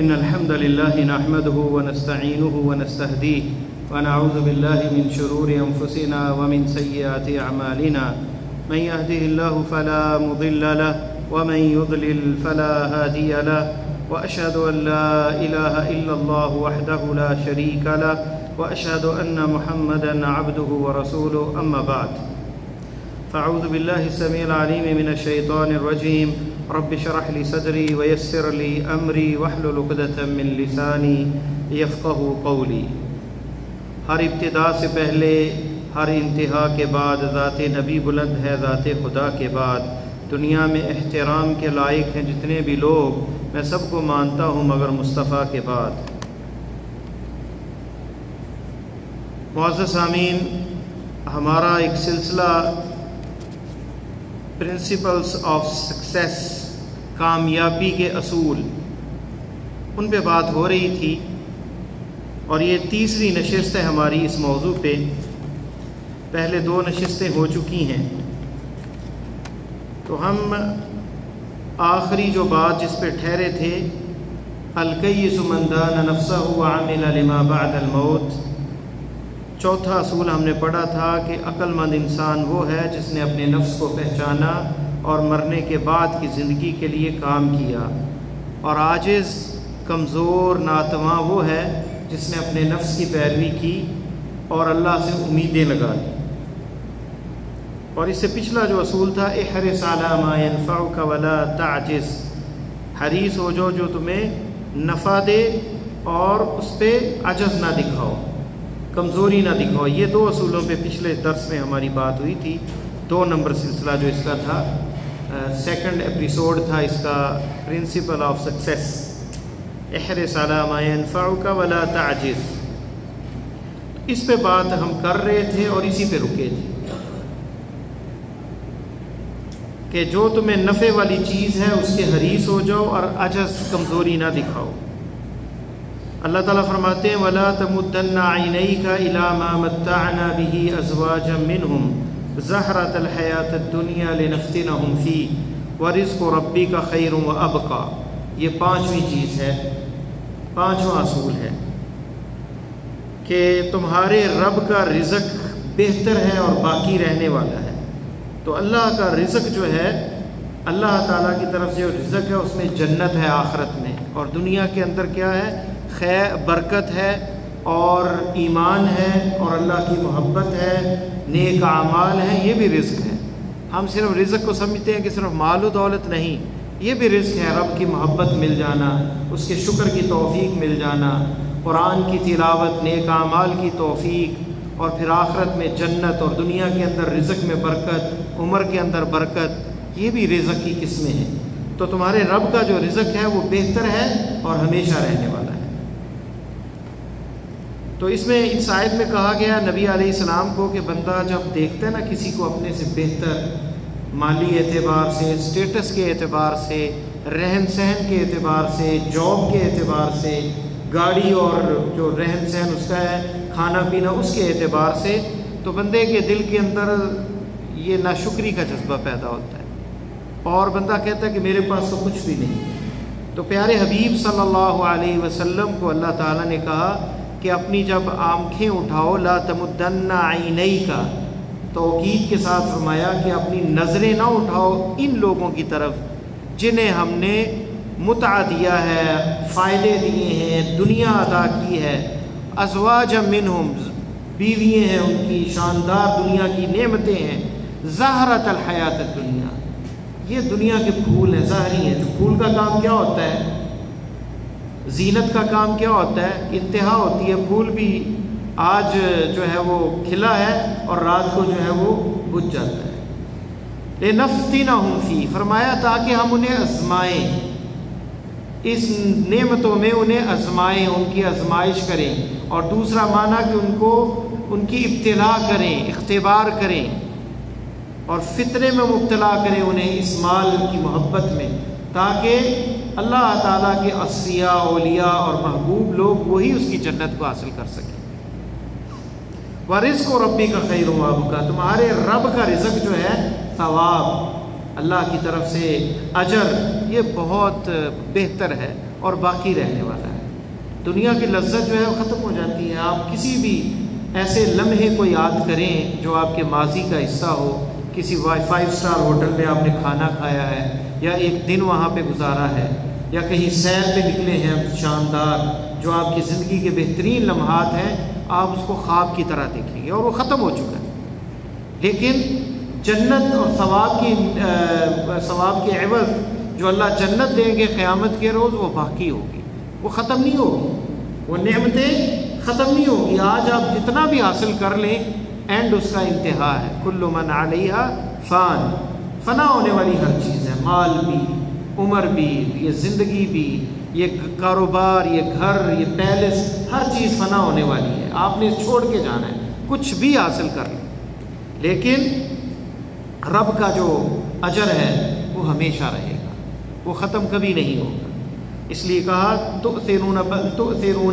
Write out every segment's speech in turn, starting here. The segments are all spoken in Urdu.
إن الحمد لله نحمده ونستعينه ونستهديه ونعوذ بالله من شرور أنفسنا ومن سيئات أعمالنا من يهده الله فلا مضل له ومن يضلل فلا هادي له وأشهد أن لا إله إلا الله وحده لا شريك له وأشهد أن محمدًا عبده ورسوله أما بعد فأعوذ بالله السميع العليم من الشيطان الرجيم رب اشرح لي صدري ويسر لي أمري واحلل عقدة من لساني يفقهوا قولي۔ ہر ابتدا سے پہلے ہر انتہا کے بعد ذات نبی بلند ہے، ذات خدا کے بعد دنیا میں احترام کے لائق ہیں جتنے بھی لوگ، میں سب کو مانتا ہوں مگر مصطفیٰ کے بعد۔ معزز سامعین، ہمارا ایک سلسلہ پرنسپلز آف سکسیس، کامیابی کے اصول، ان پہ بات ہو رہی تھی اور یہ تیسری نشست ہے ہماری اس موضوع پہ۔ پہلے 2 نشستیں ہو چکی ہیں، تو ہم آخری جو بات جس پہ ٹھہرے تھے، الکیس من دان نفسہ وعمل لما بعد الموت، چوتھا اصول ہم نے پڑھا تھا کہ عقل مند انسان وہ ہے جس نے اپنے نفس کو پہچانا اور مرنے کے بعد کی زندگی کے لیے کام کیا، اور عاجز کمزور ناتواں وہ ہے جس نے اپنے نفس کی پیروی کی اور اللہ سے امیدیں لگا لی۔ اور اس سے پچھلا جو اصول تھا، احرص علی ما ينفعک ولا تعجز، حریص ہو جو تمہیں نفع دے اور اس پہ عجز نہ دکھاؤ، کمزوری نہ دکھاؤ۔ یہ 2 اصولوں پہ پچھلے درس میں ہماری بات ہوئی تھی۔ 2 نمبر سلسلہ جو اس کا تھا، سیکنڈ ایپیسوڈ تھا اس کا، پرنسپل آف سکسیس، احرص علی ما ينفعک ولا تعجز۔ اس پہ بات ہم کر رہے تھے اور اسی پہ رکے تھے کہ جو تمہیں نفع والی چیز ہے اس کے حریص ہو جاؤ اور عجز کمزوری نہ دکھاؤ۔ اللہ تعالیٰ فرماتے ہیں وَلَا تَمُدَّنَّ عَيْنَيْكَ إِلَىٰ مَا مَتَّعْنَا بِهِ أَزْوَاجًا مِّنْهُمْ زَهْرَةَ الْحَيَاةِ الدُّنْيَا لِنَفْتِنَهُمْ فِيهِ وَرِزْقُ رَبِّكَ خَيْرٌ وَأَبْقَىٰ۔ یہ 5ویں چیز ہے، 5واں اصول ہے کہ تمہارے رب کا رزق بہتر ہے اور باقی رہنے والا ہے۔ تو اللہ کا رزق جو ہے، اللہ تعالیٰ کی طرف سے جو رزق ہے اس میں جنت ہے آخرت میں، اور دنیا کے اندر کیا ہے؟ خیر، برکت ہے اور ایمان ہے اور اللہ کی محبت ہے، نیک اعمال ہیں، یہ بھی رزق ہے۔ ہم صرف رزق کو سمجھتے ہیں کہ صرف مال و دولت نہیں، یہ بھی رزق ہے، رب کی محبت مل جانا، اس کے شکر کی توفیق مل جانا، قرآن کی تلاوت، نیک اعمال کی توفیق، اور پھر آخرت میں جنت، اور دنیا کے اندر رزق میں برکت، عمر کے اندر برکت، یہ بھی رزق کی قسمیں ہیں۔ تو تمہارے رب کا جو رزق ہے وہ بہتر ہے اور ہمیشہ رہنے والا ہے۔ تو اس میں اس آیت میں کہا گیا نبی علیہ السلام کو کہ بندہ جب دیکھتا ہے نا کسی کو اپنے سے بہتر، مالی اعتبار سے، سٹیٹس کے اعتبار سے، رہن سہن کے اعتبار سے، جاب کے اعتبار سے، گاڑی اور جو رہن سہن اس کا ہے، کھانا پینا اس کے اعتبار سے، تو بندے کے دل کے اندر یہ ناشکری کا جذبہ پیدا ہوتا ہے اور بندہ کہتا ہے کہ میرے پاس تو کچھ بھی نہیں۔ تو پیارے حبیب صلی اللہ علیہ وسلم کو اللہ تعالیٰ نے کہا کہ اپنی جب آنکھیں اٹھاؤ، لا تمدن عینیک، توقید کے ساتھ فرمایا کہ اپنی نظریں نہ اٹھاؤ ان لوگوں کی طرف جنہیں ہم نے متع دیا ہے، فائدے دیے ہیں، دنیا عطا کی ہے، ازواج منہم، بیوییں ہیں ان کی، شاندار دنیا کی نعمتیں ہیں، زہرۃ الحیات الدنیا، یہ دنیا کے پھول ہیں، ظاہری ہیں۔ جو پھول کا کام کیا ہوتا ہے؟ زینت کا کام کیا ہوتا ہے؟ انتہا ہوتی ہے۔ پھول بھی آج جو ہے وہ کھلا ہے اور رات کو جو ہے وہ بجھ جاتا ہے۔ لِنَفْتِنَهُمْ فِيهِ، فرمایا تاکہ ہم انہیں آزمائیں، اس نعمتوں میں انہیں آزمائیں، ان کی آزمائش کریں، اور دوسرا معنی کہ ان کی ابتلا کریں، اختبار کریں اور فتنے میں مبتلا کریں انہیں اس مال کی محبت میں، تاکہ اللہ تعالیٰ کے اصفیاء، اولیاء اور محبوب لوگ وہی اس کی جنت کو حاصل کر سکیں۔ وَرِزْقُ رَبِّكَ خَيْرٌ وَأَبْقَىٰ، تمہارے رب کا رزق جو ہے ثواب، اللہ کی طرف سے اجر یہ بہت بہتر ہے اور باقی رہنے والا ہے۔ دنیا کی لذت جو ہے وہ ختم ہو جاتی ہے۔ آپ کسی بھی ایسے لمحے کو یاد کریں جو آپ کے ماضی کا حصہ ہو، کسی 5 اسٹار ہوٹل میں آپ نے کھانا کھایا ہے، یا ایک دن وہاں پہ گزارا ہے، یا کہیں سیر پہ نکلے ہیں شاندار، جو آپ کی زندگی کے بہترین لمحات ہیں، آپ اس کو خواب کی طرح دیکھیں گے اور وہ ختم ہو چکا ہے۔ لیکن جنت اور ثواب کے عوض جو اللہ جنت دیں گے قیامت کے روز، وہ باقی ہوگی، وہ ختم نہیں ہوگی، وہ نعمتیں ختم نہیں ہوگی۔ آج آپ جتنا بھی حاصل کر لیں، اینڈ اس کا انتہا ہے۔ کل من علیہا فان، فنا ہونے والی ہر چیز ہے، مال بھی، عمر بھی، یہ زندگی بھی، یہ کاروبار، یہ گھر، یہ پیلس، ہر چیز فنا ہونے والی ہے، آپ نے چھوڑ کے جانا ہے، کچھ بھی حاصل کر لیں، لیکن رب کا جو اجر ہے وہ ہمیشہ رہے گا، وہ ختم کبھی نہیں ہوگا۔ اس لیے کہا تؤثرون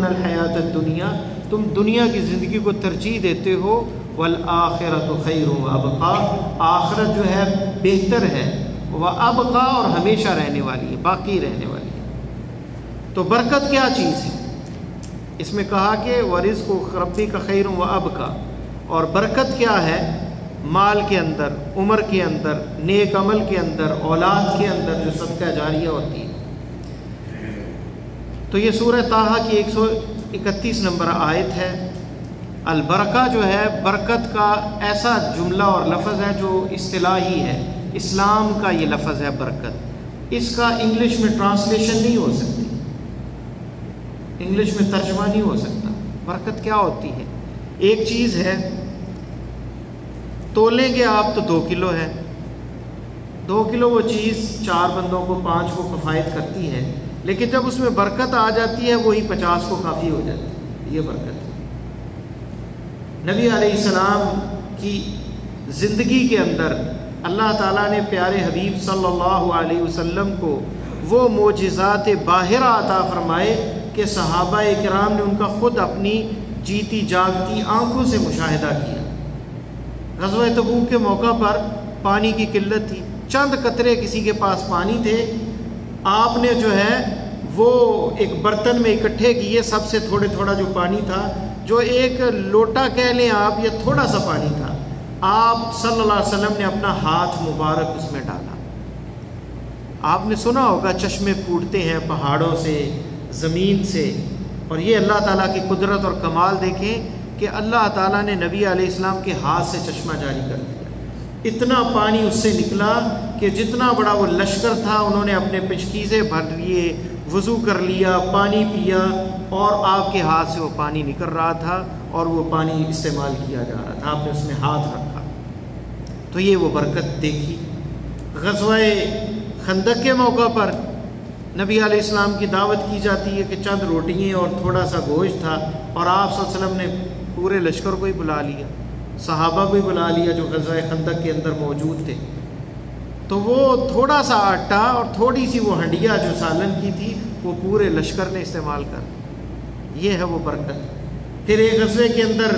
الحیات الدنیا، تم دنیا کی زندگی کو ترجیح دیتے ہو، والآخرۃ خیر وابقیٰ، آخرت جو ہے بہتر ہے، وابقیٰ اور ہمیشہ رہنے والی ہے، باقی رہنے والی ہے۔ تو برکت کیا چیز ہے؟ اس میں کہا کہ ورزق ربک خیر وابقیٰ، اور برکت کیا ہے؟ مال کے اندر، عمر کے اندر، نیک عمل کے اندر، اولاد کے اندر جو صدقہ جاریہ ہوتی ہے۔ تو یہ سورہ طٰہٰ کی 131 نمبر آیت ہے۔ البرکہ جو ہے برکت کا ایسا جملہ اور لفظ ہے جو اصطلاحی ہے، اسلام کا یہ لفظ ہے برکت، اس کا انگلش میں ٹرانسلیشن نہیں ہو سکتی، انگلش میں ترجمہ نہیں ہو سکتا۔ برکت کیا ہوتی ہے؟ ایک چیز ہے تولیں گے آپ تو 2 کلو ہے، 2 کلو وہ چیز 4 بندوں کو 5 کو کفایت کرتی ہے، لیکن جب اس میں برکت آ جاتی ہے وہی 50 کو کافی ہو جاتی ہے، یہ برکت ہے۔ نبی علیہ السلام کی زندگی کے اندر اللہ تعالیٰ نے پیارے حبیب صلی اللہ علیہ وسلم کو وہ معجزات باہرہ عطا فرمائے کہ صحابہ کرام نے ان کا خود اپنی جیتی جاگتی آنکھوں سے مشاہدہ کیا۔ غزوہ تبوک کے موقع پر پانی کی قلت تھی، چند قطرے کسی کے پاس پانی تھے، آپ نے جو ہے وہ ایک برتن میں اکٹھے کیے، سب سے تھوڑا جو پانی تھا، جو ایک لوٹا کہہ لیں آپ، یا تھوڑا سا پانی تھا، آپ صلی اللہ علیہ وسلم نے اپنا ہاتھ مبارک اس میں ڈالا۔ آپ نے سنا ہوگا چشمے پھوٹتے ہیں پہاڑوں سے، زمین سے، اور یہ اللہ تعالیٰ کی قدرت اور کمال دیکھیں کہ اللہ تعالیٰ نے نبی علیہ السلام کے ہاتھ سے چشمہ جاری کر دیا، اتنا پانی اس سے نکلا کہ جتنا بڑا وہ لشکر تھا انہوں نے اپنے پشکیزے بھر لیے، وضو کر لیا، پانی پیا، اور آپ کے ہاتھ سے وہ پانی نکل رہا تھا اور وہ پانی استعمال کیا جا رہا تھا، آپ نے اس میں ہاتھ رکھا۔ تو یہ وہ برکت دیکھی۔ غزوہ خندق کے موقع پر نبی علیہ السلام کی دعوت کی جاتی ہے کہ چند روٹیاں اور تھوڑا سا گوشت تھا، اور آپ صلی اللہ علیہ وسلم نے پورے لشکر کو ہی بلا لیا، صحابہ کو ہی بلا لیا جو غزوہ خندق کے اندر موجود تھے۔ تو وہ تھوڑا سا آٹا اور تھوڑی سی وہ ہنڈیا جو سالن کی تھی وہ پورے لشکر نے استعمال کر، یہ ہے وہ برکت۔ پھر ایک غزوے کے اندر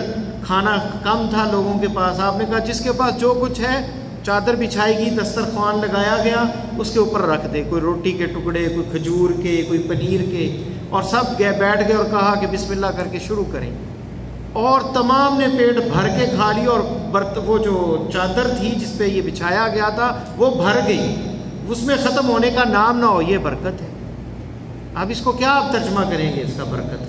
کھانا کم تھا لوگوں کے پاس، آپ نے کہا جس کے پاس جو کچھ ہے چادر بچھائی گئی، دسترخوان لگایا گیا، اس کے اوپر رکھ دے، کوئی روٹی کے ٹکڑے، کوئی کھجور کے، کوئی پنیر کے، اور سب بیٹھ گئے اور کہا کہ بسم اللہ کر کے شروع کریں، اور تمام نے پیٹ بھر کے کھا لی، اور وہ جو چادر تھی جس پہ یہ بچھایا گیا تھا وہ بھر گئی، اس میں ختم ہونے کا نام نہ ہو، یہ برکت ہے۔ اب اس کو کیا آپ ترجمہ کریں گے اس کا برکت کا؟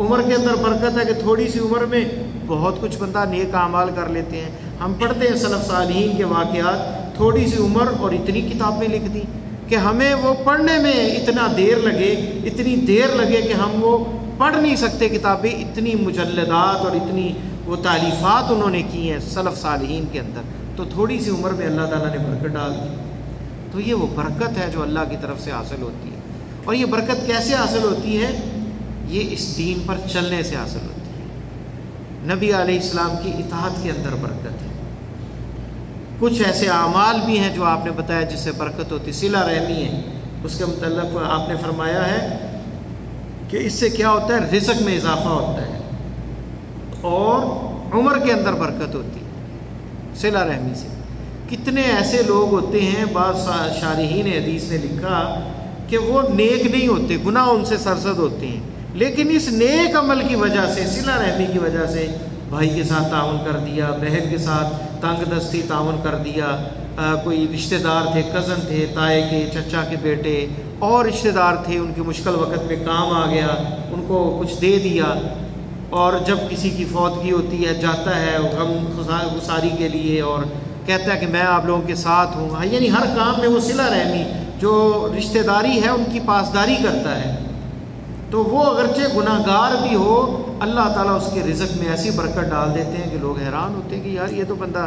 عمر کے اندر برکت ہے کہ تھوڑی سی عمر میں بہت کچھ بندہ نیک اعمال کر لیتے ہیں۔ ہم پڑھتے ہیں سلف صالحین کے واقعات، تھوڑی سی عمر اور اتنی کتابیں لکھ دی کہ ہمیں وہ پڑھنے میں اتنا دیر لگے، اتنی دیر لگے کہ ہم وہ پڑھ نہیں سکتے کتابیں، اتنی مجلدات اور اتنی وہ تالیفات انہوں نے کی ہیں سلف صالحین کے اندر۔ تو تھوڑی سی عمر میں اللہ تعالیٰ نے برکت ڈال دی۔ تو یہ وہ برکت ہے جو اللہ کی طرف سے حاصل ہوتی ہے۔ اور یہ برکت کیسے حاصل ہوتی ہے؟ یہ اس دین پر چلنے سے حاصل ہوتی ہے۔ نبی علیہ السلام کی اطاعت کے اندر برکت ہے۔ کچھ ایسے اعمال بھی ہیں جو آپ نے بتایا جس سے برکت ہوتی، صلہ رحمی ہے، اس کے متعلق آپ نے فرمایا ہے کہ اس سے کیا ہوتا ہے، رزق میں اضافہ ہوتا ہے اور عمر کے اندر برکت ہوتی ہے صلہ رحمی سے۔ کتنے ایسے لوگ ہوتے ہیں، بعض شارحین حدیث نے لکھا کہ وہ نیک نہیں ہوتے، گناہ ان سے سرزد ہوتے ہیں، لیکن اس نیک عمل کی وجہ سے، صلہ رحمی کی وجہ سے بھائی کے ساتھ تعاون کر دیا، بہن کے ساتھ تنگ دستی تعاون کر دیا، کوئی رشتہ دار تھے، کزن تھے، تائے کے، چچا کے بیٹے اور رشتہ دار تھے، ان کے مشکل وقت میں کام آ گیا، ان کو کچھ دے دیا، اور جب کسی کی فوتگی ہوتی ہے جاتا ہے غم گساری کے لیے اور کہتا ہے کہ میں آپ لوگوں کے ساتھ ہوں، یعنی ہر کام میں وہ صلہ رحمی جو رشتہ داری ہے ان کی پاسداری کرتا ہے، تو وہ اگرچہ گناہ گار بھی ہو، اللہ تعالیٰ اس کے رزق میں ایسی برکت ڈال دیتے ہیں کہ لوگ حیران ہوتے ہیں کہ یار یہ تو بندہ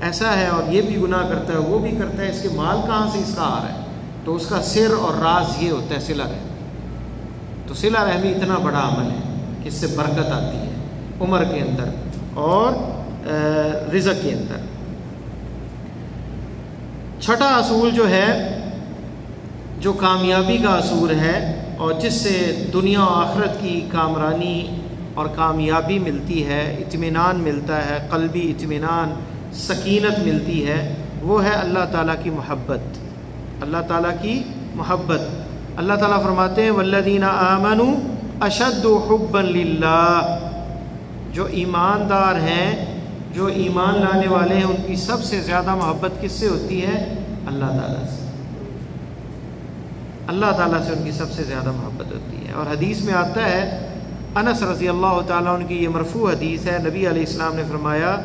ایسا ہے اور یہ بھی گناہ کرتا ہے، وہ بھی کرتا ہے، اس کے مال کہاں سے اس کا آ رہا ہے؟ تو اس کا سر اور راز یہ ہوتا ہے صلہ رحمی۔ تو صلہ رحمی اتنا بڑا عمل ہے کہ اس سے برکت آتی ہے عمر کے اندر اور رزق کے اندر۔ چھٹا اصول جو ہے، جو کامیابی کا اصول ہے اور جس سے دنیا و آخرت کی کامرانی اور کامیابی ملتی ہے، اطمینان ملتا ہے، قلبی اطمینان، سکینت ملتی ہے، وہ ہے اللہ تعالیٰ کی محبت۔ اللہ تعالیٰ کی محبت۔ اللہ تعالیٰ فرماتے ہیں والذین آمنوا اشد حبا للہ، جو ایماندار ہیں، جو ایمان لانے والے ہیں، ان کی سب سے زیادہ محبت کس سے ہوتی ہے؟ اللہ تعالیٰ سے۔ اللہ تعالیٰ سے ان کی سب سے زیادہ محبت ہوتی ہے۔ اور حدیث میں آتا ہے، انس رضی اللہ تعالیٰ عنہ کی یہ مرفوع حدیث ہے، نبی علیہ السلام نے فرمایا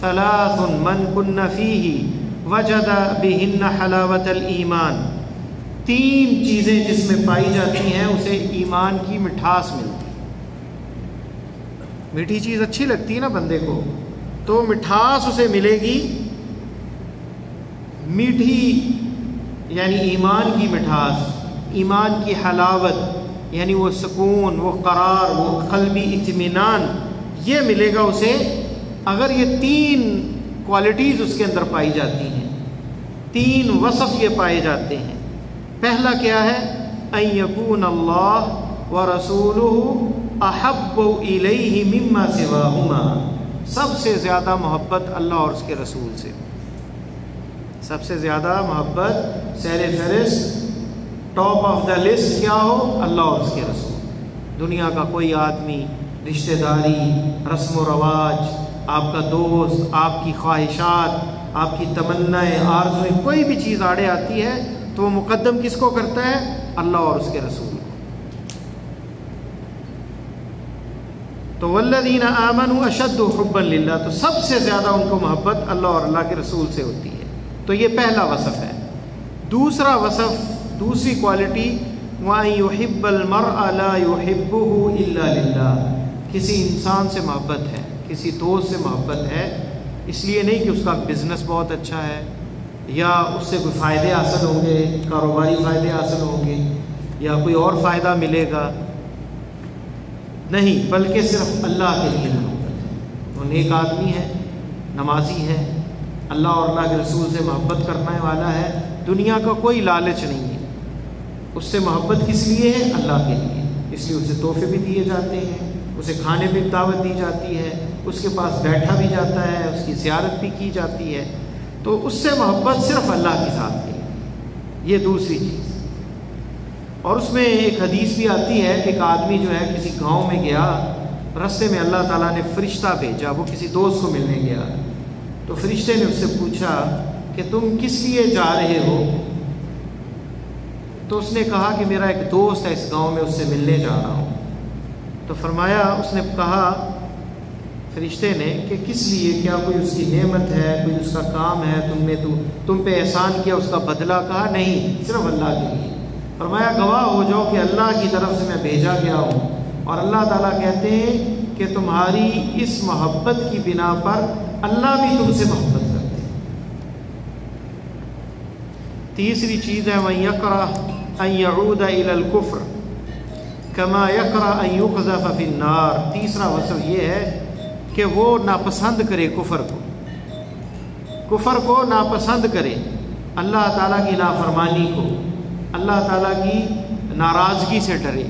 ثلاث من کن فیہ وجد بہن حلاوت الایمان، تین چیزیں جس میں پائی جاتی ہیں اسے ایمان کی مٹھاس ملتی ہے۔ میٹھی چیز اچھی لگتی ہے نا بندے کو، تو مٹھاس اسے ملے گی، میٹھی یعنی ایمان کی مٹھاس، ایمان کی حلاوت یعنی وہ سکون، وہ قرار، وہ قلبی اطمینان، یہ ملے گا اسے اگر یہ تین کوالٹیز اس کے اندر پائی جاتی ہیں، تین وصف یہ پائے جاتے ہیں۔ پہلا کیا ہے؟ ان یکون اللہ ورسولہ احب الیہ مما سواہما، سب سے زیادہ محبت اللہ اور اس کے رسول سے، سب سے زیادہ محبت سیر فہرست، ٹاپ آف دا لسٹ کیا ہو؟ اللہ اور اس کے رسول۔ دنیا کا کوئی آدمی، رشتہ داری، رسم و رواج، آپ کا دوست، آپ کی خواہشات، آپ کی تمنائیں، آرزویں، کوئی بھی چیز آڑے آتی ہے تو وہ مقدم کس کو کرتا ہے؟ اللہ اور اس کے رسول کو۔ تو والذین آمنوا اشد حبا للہ، تو سب سے زیادہ ان کو محبت اللہ اور اللہ کے رسول سے ہوتی ہے۔ تو یہ پہلا وصف ہے۔ دوسرا وصف، دوسری کوالٹی، وَأَن يُحِبَّ الْمَرْءَ لَا يُحِبُّهُ إِلَّا لِلَّهِ، کسی انسان سے محبت ہے، کسی دوست سے محبت ہے، اس لیے نہیں کہ اس کا بزنس بہت اچھا ہے یا اس سے کوئی فائدے حاصل ہوں گے، کاروباری فائدے حاصل ہوں گے یا کوئی اور فائدہ ملے گا، نہیں، بلکہ صرف اللہ کے لیے محبت ہے۔ وہ نیک آدمی ہے، نمازی ہے، اللہ اور اللہ کے رسول سے محبت کرنے والا ہے، دنیا کا کوئی لالچ نہیں ہے، اس سے محبت کس لیے ہے؟ اللہ کے لیے، اس لیے اسے تحفے بھی دیے جاتے ہیں، اسے کھانے پہ دعوت دی جاتی ہے، اس کے پاس بیٹھا بھی جاتا ہے، اس کی زیارت بھی کی جاتی ہے، تو اس سے محبت صرف اللہ کی ذات کے لیے۔ یہ دوسری چیز۔ اور اس میں ایک حدیث بھی آتی ہے، ایک آدمی جو ہے کسی گاؤں میں گیا، رستے میں اللہ تعالیٰ نے فرشتہ بھیجا، وہ کسی دوست کو ملنے گیا، تو فرشتے نے اس سے پوچھا کہ تم کس لیے جا رہے ہو؟ تو اس نے کہا کہ میرا ایک دوست ہے اس گاؤں میں، اس سے ملنے جا رہا ہوں۔ تو فرمایا، اس نے کہا فرشتے نے کہ کس لیے؟ کیا کوئی اس کی نعمت ہے، کوئی اس کا کام ہے، تم پہ احسان کیا، اس کا بدلہ؟ کہا نہیں، صرف اللہ کے لیے۔ فرمایا گواہ ہو جاؤ کہ اللہ کی طرف سے میں بھیجا گیا ہوں، اور اللہ تعالیٰ کہتے ہیں کہ تمہاری اس محبت کی بنا پر اللہ بھی تم سے محبت کرتے ہیں۔ تیسری چیز ہے وَأَن يَكْرَهَ أَن يَعُودَ إِلَى الْكُفْرِ كَمَا يَكْرَهُ أَن يُقْذَفَ فِي النَّارِ۔ تیسرا وصف یہ ہے کہ وہ ناپسند کرے کفر کو ناپسند کرے، اللہ تعالیٰ کی نافرمانی کو، اللہ تعالیٰ کی ناراضگی سے ڈرے،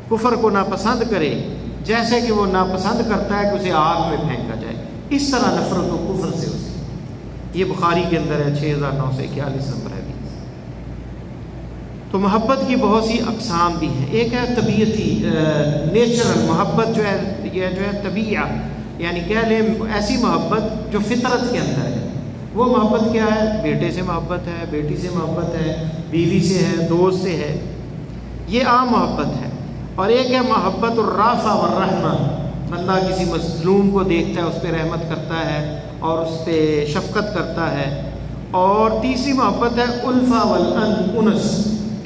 کفر کو ناپسند کرے، جیسے کہ وہ ناپسند کرتا ہے کہ اسے آگ میں پھینکا جائے، اس طرح نفرت و کفر سے اسے۔ یہ بخاری کے اندر ہے 6941 نمبر حدیث۔ تو محبت کی بہت سی اقسام بھی ہیں۔ ایک ہے طبیعتی نیچرل محبت، جو ہے یہ جو ہے طبیعہ، یعنی کہہ لیں ایسی محبت جو فطرت کے اندر ہے۔ وہ محبت کیا ہے؟ بیٹے سے محبت ہے، بیٹی سے محبت ہے، بیوی سے ہے، دوست سے ہے، یہ عام محبت ہے۔ اور ایک ہے محبت الرافع والرحمہ، بندہ کسی مظلوم کو دیکھتا ہے، اس پہ رحمت کرتا ہے اور اس پہ شفقت کرتا ہے۔ اور تیسری محبت ہے الفا والانس،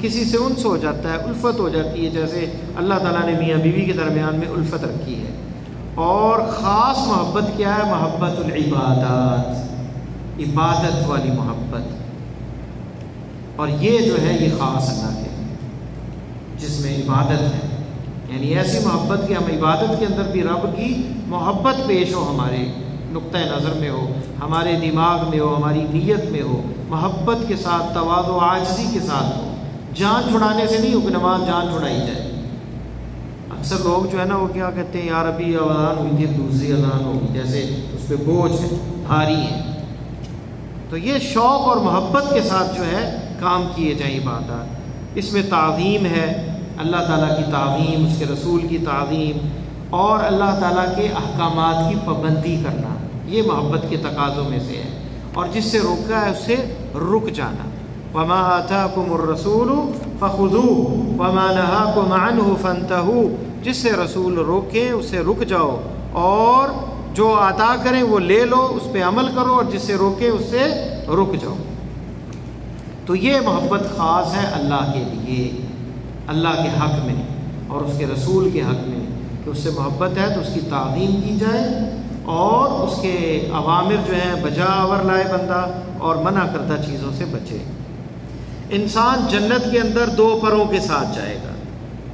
کسی سے انس ہو جاتا ہے، الفت ہو جاتی ہے، جیسے اللہ تعالیٰ نے میاں بیوی کے درمیان میں الفت رکھی ہے۔ اور خاص محبت کیا ہے؟ محبت العبادات، عبادت والی محبت، اور یہ جو ہے یہ خاص اللہ کے جس میں عبادت ہے، یعنی ایسی محبت کہ ہم عبادت کے اندر بھی رب کی محبت پیش ہو، ہمارے نقطۂ نظر میں ہو، ہمارے دماغ میں ہو، ہماری نیت میں ہو، محبت کے ساتھ، تواضع و عاجزی کے ساتھ ہو، جان چھڑانے سے نہیں ہو کہ نماز جان چھڑائی جائے۔ اکثر لوگ جو ہے نا وہ کیا کہتے ہیں، یار ابھی اذان ہوئی تھی دوسری اذان ہوگی، جیسے اس پہ بوجھ ہے، بھاری ہے۔ تو یہ شوق اور محبت کے ساتھ جو ہے کام کیے جائیں عبادات، اس میں تعظیم ہے، اللہ تعالیٰ کی تعظیم، اس کے رسول کی تعظیم، اور اللہ تعالیٰ کے احکامات کی پابندی کرنا، یہ محبت کے تقاضوں میں سے ہے۔ اور جس سے روکا ہے اس سے رک جانا، وما آتاکم الرسول فخذوہ وما نہاکم عنہ فانتہوا، جس سے رسول روکیں اس سے رک جاؤ، اور جو عطا کریں وہ لے لو، اس پہ عمل کرو، اور جس سے روکیں اس سے رک جاؤ۔ تو یہ محبت خاص ہے اللہ کے لیے، اللہ کے حق میں اور اس کے رسول کے حق میں، کہ اس سے محبت ہے تو اس کی تعظیم کی جائے، اور اس کے اوامر جو ہیں بجا آور لائے بندہ، اور منع کردہ چیزوں سے بچے۔ انسان جنت کے اندر دو پروں کے ساتھ جائے گا،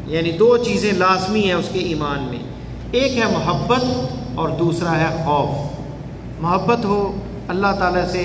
یعنی دو چیزیں لازمی ہیں اس کے ایمان میں، ایک ہے محبت اور دوسرا ہے خوف۔ محبت ہو اللہ تعالیٰ سے،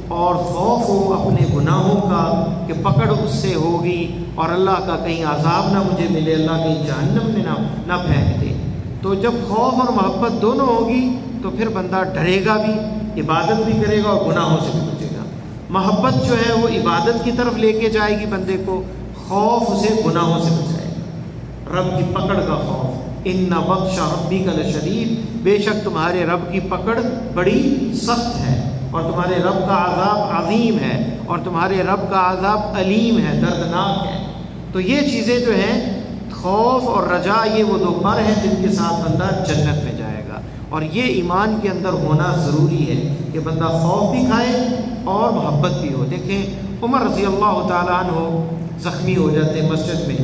اور خوف ہو اپنے گناہوں کا کہ پکڑ اس سے ہوگی، اور اللہ کا کہیں عذاب نہ مجھے ملے، اللہ کہیں جہنم میں نہ پھینک دے۔ تو جب خوف اور محبت دونوں ہوگی تو پھر بندہ ڈرے گا بھی، عبادت بھی کرے گا اور گناہوں سے بھی بچے گا۔ محبت جو ہے وہ عبادت کی طرف لے کے جائے گی بندے کو، خوف اسے گناہوں سے بچائے گا، رب کی پکڑ کا خوف۔ ان بطش ربک لشدید، بے شک تمہارے رب کی پکڑ بڑی سخت ہے، اور تمہارے رب کا عذاب عظیم ہے، اور تمہارے رب کا عذاب علیم ہے، دردناک ہے۔ تو یہ چیزیں جو ہیں خوف اور رجا، یہ وہ دو پر ہیں جن کے ساتھ بندہ جنت میں جائے گا، اور یہ ایمان کے اندر ہونا ضروری ہے کہ بندہ خوف بھی کھائے اور محبت بھی ہو۔ دیکھیں عمر رضی اللہ تعالیٰ عنہ زخمی ہو جاتے مسجد میں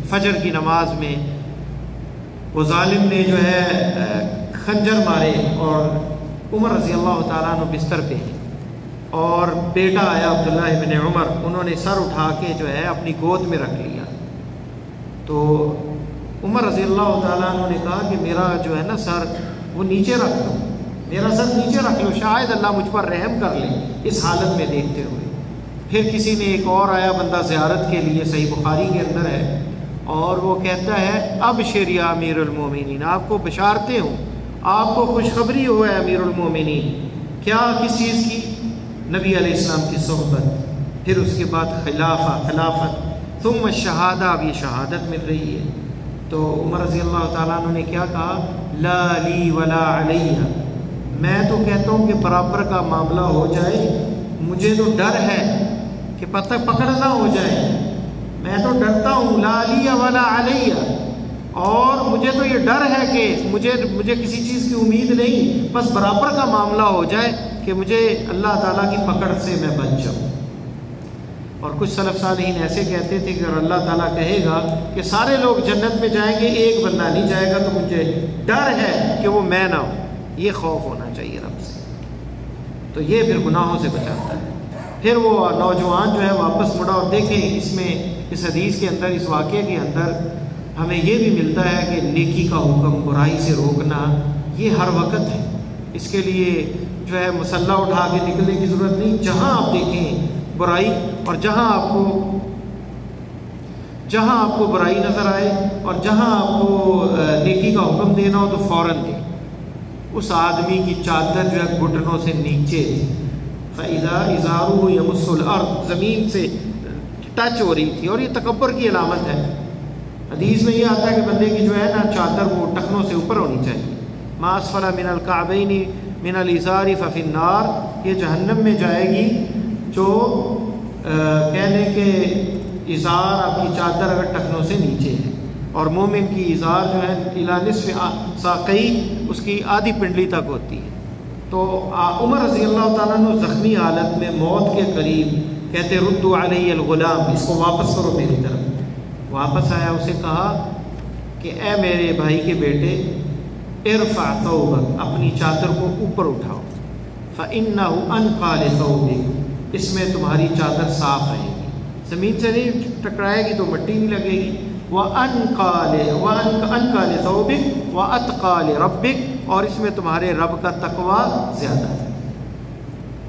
فجر کی نماز میں، وہ ظالم نے جو ہے خنجر مارے، اور عمر رضی اللہ تعالیٰ عنہ بستر پہ ہیں، اور بیٹا آیا عبداللہ ابن عمر، انہوں نے سر اٹھا کے جو ہے اپنی گود میں رکھ لیا۔ تو عمر رضی اللہ تعالیٰ عنہ نے کہا کہ میرا جو ہے نا سر وہ نیچے رکھ دو، میرا سر نیچے رکھ لو، شاید اللہ مجھ پر رحم کر لے اس حالت میں دیکھتے ہوئے۔ پھر کسی نے ایک اور آیا بندہ زیارت کے لیے، صحیح بخاری کے اندر ہے، اور وہ کہتا ہے ابشر یا امیر المومنین، آپ کو بشارتیں ہوں، آپ کو خوشخبری ہو ہے امیر المومنین۔ کیا؟ کس چیز کی؟ نبی علیہ السلام کی صحبت، پھر اس کے بعد خلافت، ثم الشہادہ، اب یہ شہادت مل رہی ہے۔ تو عمر رضی اللہ تعالیٰ عنہ نے کیا کہا؟ لا لی ولا علیہ، میں تو کہتا ہوں کہ برابر کا معاملہ ہو جائے، مجھے تو ڈر ہے کہ پکڑ نہ ہو جائے، میں تو ڈرتا ہوں، لا لی ولا علیہ، اور مجھے تو یہ ڈر ہے کہ مجھے کسی چیز کی امید نہیں، بس برابر کا معاملہ ہو جائے کہ مجھے اللہ تعالیٰ کی پکڑ سے میں بچ جاؤں۔ اور کچھ سلف صالحین ایسے کہتے تھے کہ اگر اللہ تعالیٰ کہے گا کہ سارے لوگ جنت میں جائیں گے، ایک بندہ نہیں جائے گا، تو مجھے ڈر ہے کہ وہ میں نہ ہوں۔ یہ خوف ہونا چاہیے رب سے، تو یہ پھر گناہوں سے بچاتا ہے۔ پھر وہ نوجوان جو ہے واپس مڑا، اور دیکھیں اس حدیث کے اندر، اس واقعے کے اندر ہمیں یہ بھی ملتا ہے کہ نیکی کا حکم، برائی سے روکنا، یہ ہر وقت ہے۔ اس کے لیے جو ہے مسلح اٹھا کے نکلنے کی ضرورت نہیں، جہاں آپ دیکھیں برائی، اور جہاں آپ کو برائی نظر آئے اور جہاں آپ کو نیکی کا حکم دینا ہو تو فوراً دیں۔ اس آدمی کی چادر جو ہے گھٹنوں سے نیچے تھی، فَإِذَا إِزَارُهُ يَمُسُّ الْأَرْض، زمین سے ٹچ ہو رہی تھی، اور یہ تکبر کی علامت ہے۔ حدیث میں یہ آتا ہے کہ بندے کی جو ہے نا چادر وہ ٹخنوں سے اوپر ہونی چاہیے۔ مَا أَسْفَلَ مِنَ الْكَعْبَيْنِ مِنَ الْإِزَارِ فَفِي النَّارِ، یہ جہنم میں جائے گی۔ جو کہنے کہ ازار آپ کی چادر اگر ٹخنوں سے نیچے ہے، اور مومن کی ازار جو ہے الی نصف ساقی، اس کی آدھی پنڈلی تک ہوتی ہے۔ تو عمر رضی اللہ تعالیٰ عنہ زخمی حالت میں موت کے قریب کہتے ردوا علی الغلام، اس کو واپس کرو میری طرف۔ واپس آیا، اسے کہا کہ اے میرے بھائی کے بیٹے، ارفع ثوبک، اپنی چادر کو اوپر اٹھاؤ، فإنہ انقی لثوبک، اس میں تمہاری چادر صاف رہے گی، زمین سے نہیں ٹکرائے گی تو مٹی نہیں لگے گی۔ وَأَنْقَى لِثَوْبِكَ وَأَتْقَى لِرَبِّكَ، اور اس میں تمہارے رب کا تقوی زیادہ ہے۔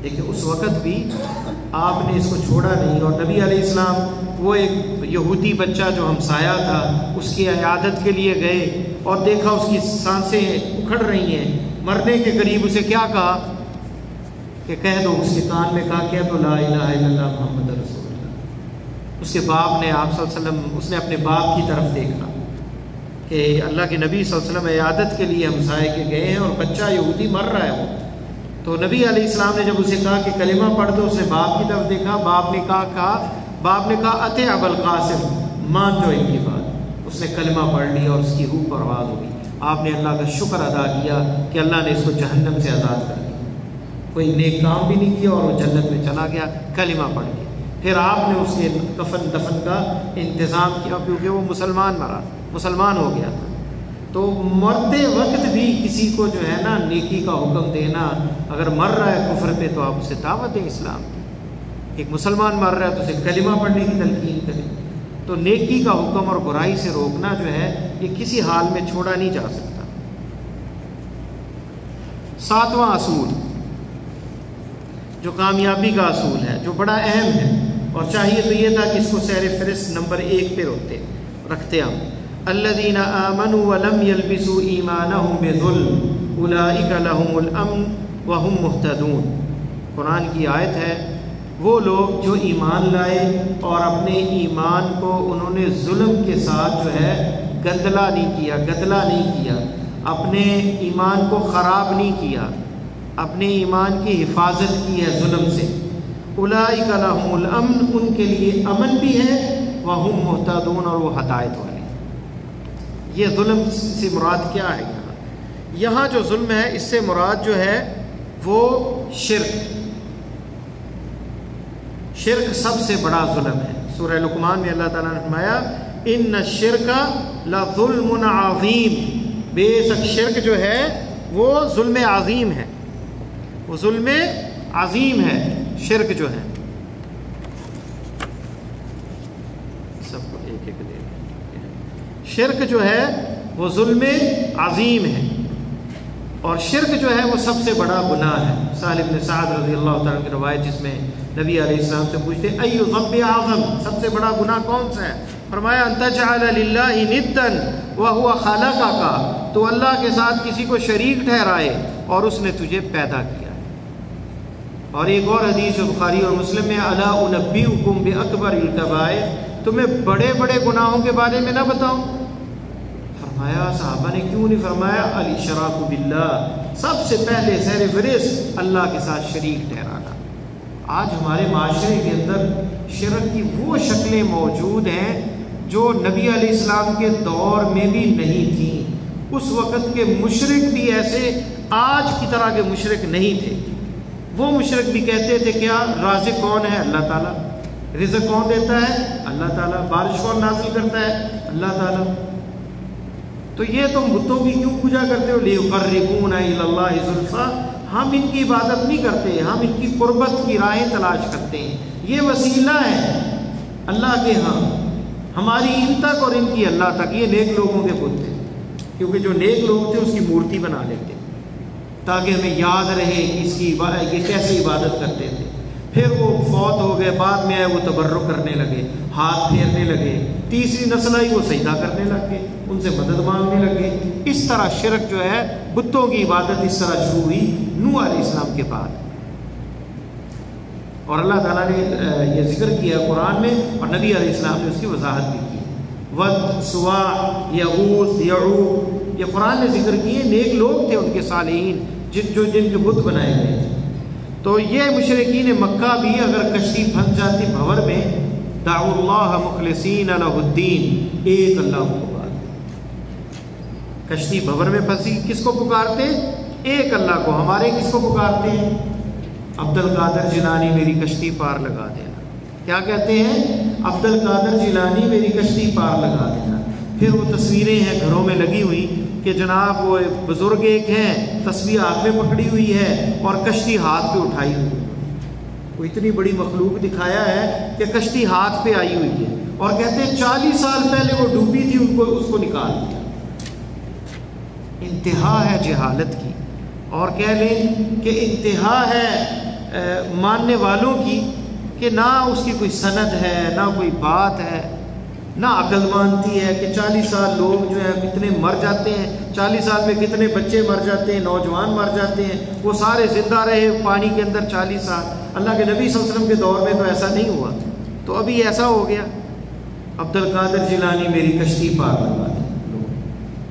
دیکھیں اس وقت بھی آپ نے اس کو چھوڑا نہیں، اور نبی علیہ السلام وہ ایک یہودی بچہ جو ہمسایہ تھا اس کی عیادت کے لیے گئے اور دیکھا اس کی سانسیں اکھڑ رہی ہیں، مرنے کے قریب اسے کیا کہا کہ کہہ دو، اس کے کان میں کہا کہہ دو لا الہ الا اللہ محمد رسول اللہ۔ اس کے باپ نے آپ صلی اللہ علیہ وسلم، اس نے اپنے باپ کی طرف دیکھا کہ اللہ کے نبی صلی اللہ علیہ وسلم عیادت کے لیے ہمسائے کے گئے ہیں اور بچہ یہودی مر رہا ہے وہ۔ تو نبی علیہ السلام نے جب اسے کہا کہ کلمہ پڑھ دو، اس نے باپ کی طرف دیکھا، باپ نے کہا اتے ابو القاسم، مان جو ان کی بات۔ اس نے کلمہ پڑھ لیا اور اس کی روح پرواز ہو گئی۔ آپ نے اللہ کا شکر ادا کیا کہ اللہ نے اس کو جہنم سے آزاد کر دیا، کوئی نیک کام بھی نہیں کیا اور وہ جنت میں چلا گیا کلمہ پڑھ کے۔ پھر آپ نے اس کے کفن دفن کا انتظام کیا، کیونکہ وہ مسلمان ہو گیا تھا۔ تو مرتے وقت بھی کسی کو جو ہے نا نیکی کا حکم دینا، اگر مر رہا ہے کفر پہ تو آپ اسے دعوت دیں اسلام۔ ایک مسلمان مر رہا ہے تو اسے کلمہ پڑھنے کی تلقین کریں۔ تو نیکی کا حکم اور برائی سے روکنا جو ہے یہ کسی حال میں چھوڑا نہیں جا سکتا۔ 7واں اصول جو کامیابی کا اصول ہے، جو بڑا اہم ہے، اور چاہیے تو یہ تھا کہ اس کو سیر فہرست نمبر 1 پہ رکھتے ہم۔ الذین آمنوا ولم یلبسوا ایمانہم بظلم اولئک لہم الامن وہم مہتدون۔ قرآن کی آیت ہے، وہ لوگ جو ایمان لائے اور اپنے ایمان کو انہوں نے ظلم کے ساتھ جو ہے گدلا نہیں کیا، اپنے ایمان کو خراب نہیں کیا، اپنے ایمان کی حفاظت کی ہے ظلم سے۔ اولئک لہم الامن، ان کے لیے امن بھی ہے، وہم مہتدون، اور وہ ہدایت والے۔ یہ ظلم سے مراد کیا ہے؟ یہاں جو ظلم ہے اس سے مراد جو ہے وہ شرک سب سے بڑا ظلم ہے۔ سورہ لقمان میں اللہ تعالیٰ نے فرمایا ان الشرک لظلم عظیم، بے شک شرک جو ہے وہ ظلم عظیم ہے، وہ ظلم عظیم ہے شرک جو ہے۔ سب کو ایک ایک دے، شرک جو ہے وہ ظلم عظیم ہے، اور شرک جو ہے وہ سب سے بڑا گناہ ہے۔ سہل بن سعد رضی اللہ تعالیٰ کی روایت، جس میں نبی علیہ السلام سے پوچھتے ای ذنب اعظم، سب سے بڑا گناہ کون سا ہے؟ فرمایا ان تجعل للہ ندا وہو خلقک، تو اللہ کے ساتھ کسی کو شریک ٹھہرائے اور اس نے تجھے پیدا کیا۔ اور ایک اور حدیث بخاری اور مسلم میں، الا انبئکم باکبر الکبائر، تمہیں بڑے بڑے گناہوں کے بارے میں نہ بتاؤں؟ فرمایا صحابہ نے کیوں نہیں؟ فرمایا الاشراک باللہ، سب سے پہلے سیر فہرست اللہ کے ساتھ شریک ٹھہرانا۔ آج ہمارے معاشرے کے اندر شرک کی وہ شکلیں موجود ہیں جو نبی علیہ السلام کے دور میں بھی نہیں تھیں۔ اس وقت کے مشرک بھی ایسے آج کی طرح کے مشرک نہیں تھے۔ وہ مشرک بھی کہتے تھے کیا رازق کون ہے؟ اللہ تعالیٰ۔ رزق کون دیتا ہے؟ اللہ تعالیٰ۔ بارش کون نازل کرتا ہے؟ اللہ تعالیٰ۔ تو یہ تم بتوں کی کیوں پوجا کرتے ہو؟ لیقربونا الی اللہ زلفیٰ، ہم ان کی عبادت نہیں کرتے، ہم ان کی قربت کی راہیں تلاش کرتے ہیں، یہ وسیلہ ہے اللہ کے ہاں، ہماری ان تک اور ان کی اللہ تک۔ یہ نیک لوگوں کے بت تھے، کیونکہ جو نیک لوگ تھے اس کی مورتی بنا لیتے تاکہ ہمیں یاد رہے کہ اس کی یہ کیسے عبادت کرتے تھے۔ پھر وہ فوت ہو گئے، بعد میں آئے وہ تبرک کرنے لگے، ہاتھ پھیرنے لگے، تیسری نسل آئی وہ سجدہ کرنے لگے، ان سے مدد مانگنے لگے۔ اس طرح شرک جو ہے بتوں کی عبادت اس طرح شروع ہوئی نوح علیہ السلام کے بعد۔ اور اللہ تعالیٰ نے یہ ذکر کیا قرآن میں، اور نبی علیہ السلام نے اس کی وضاحت بھی کی. ود، سوا، یغوث، یعوق، یہ قرآن نے ذکر کیے. نیک لوگ تھے ان کے صالحین جن کے بت بنائے گئے تھے. تو یہ مشرکین مکہ بھی اگر کشتی پھنس جاتی بھور میں، دعوا اللہ مخلصین لہ الدین، ایک اللہ کو پکارتے. کشتی بھور میں پھنسی، کس کو پکارتے؟ ایک اللہ کو. ہمارے کس کو پکارتے ہیں؟ عبد القادر جیلانی میری کشتی پار لگا دینا. کیا کہتے ہیں؟ عبد القادر جیلانی میری کشتی پار لگا دینا. پھر وہ تصویریں ہیں گھروں میں لگی ہوئی کہ جناب وہ بزرگ ایک ہیں، تسبیح ہاتھ میں پکڑی ہوئی ہے اور کشتی ہاتھ پہ اٹھائی ہوئی. وہ اتنی بڑی مخلوق دکھایا ہے کہ کشتی ہاتھ پہ آئی ہوئی ہے، اور کہتے ہیں 40 سال پہلے وہ ڈوبی تھی، اس کو نکال دیا. انتہا ہے جہالت کی، اور کہہ لیں کہ انتہا ہے ماننے والوں کی کہ نہ اس کی کوئی سند ہے، نہ کوئی بات ہے، نہ عقل مانتی ہے کہ 40 سال لوگ جو ہے کتنے مر جاتے ہیں، 40 سال میں کتنے بچے مر جاتے ہیں، نوجوان مر جاتے ہیں، وہ سارے زندہ رہے پانی کے اندر 40 سال. اللہ کے نبی صلی اللہ علیہ وسلم کے دور میں تو ایسا نہیں ہوا، تو ابھی ایسا ہو گیا. عبد القادر جیلانی میری کشتی پار لگا دی.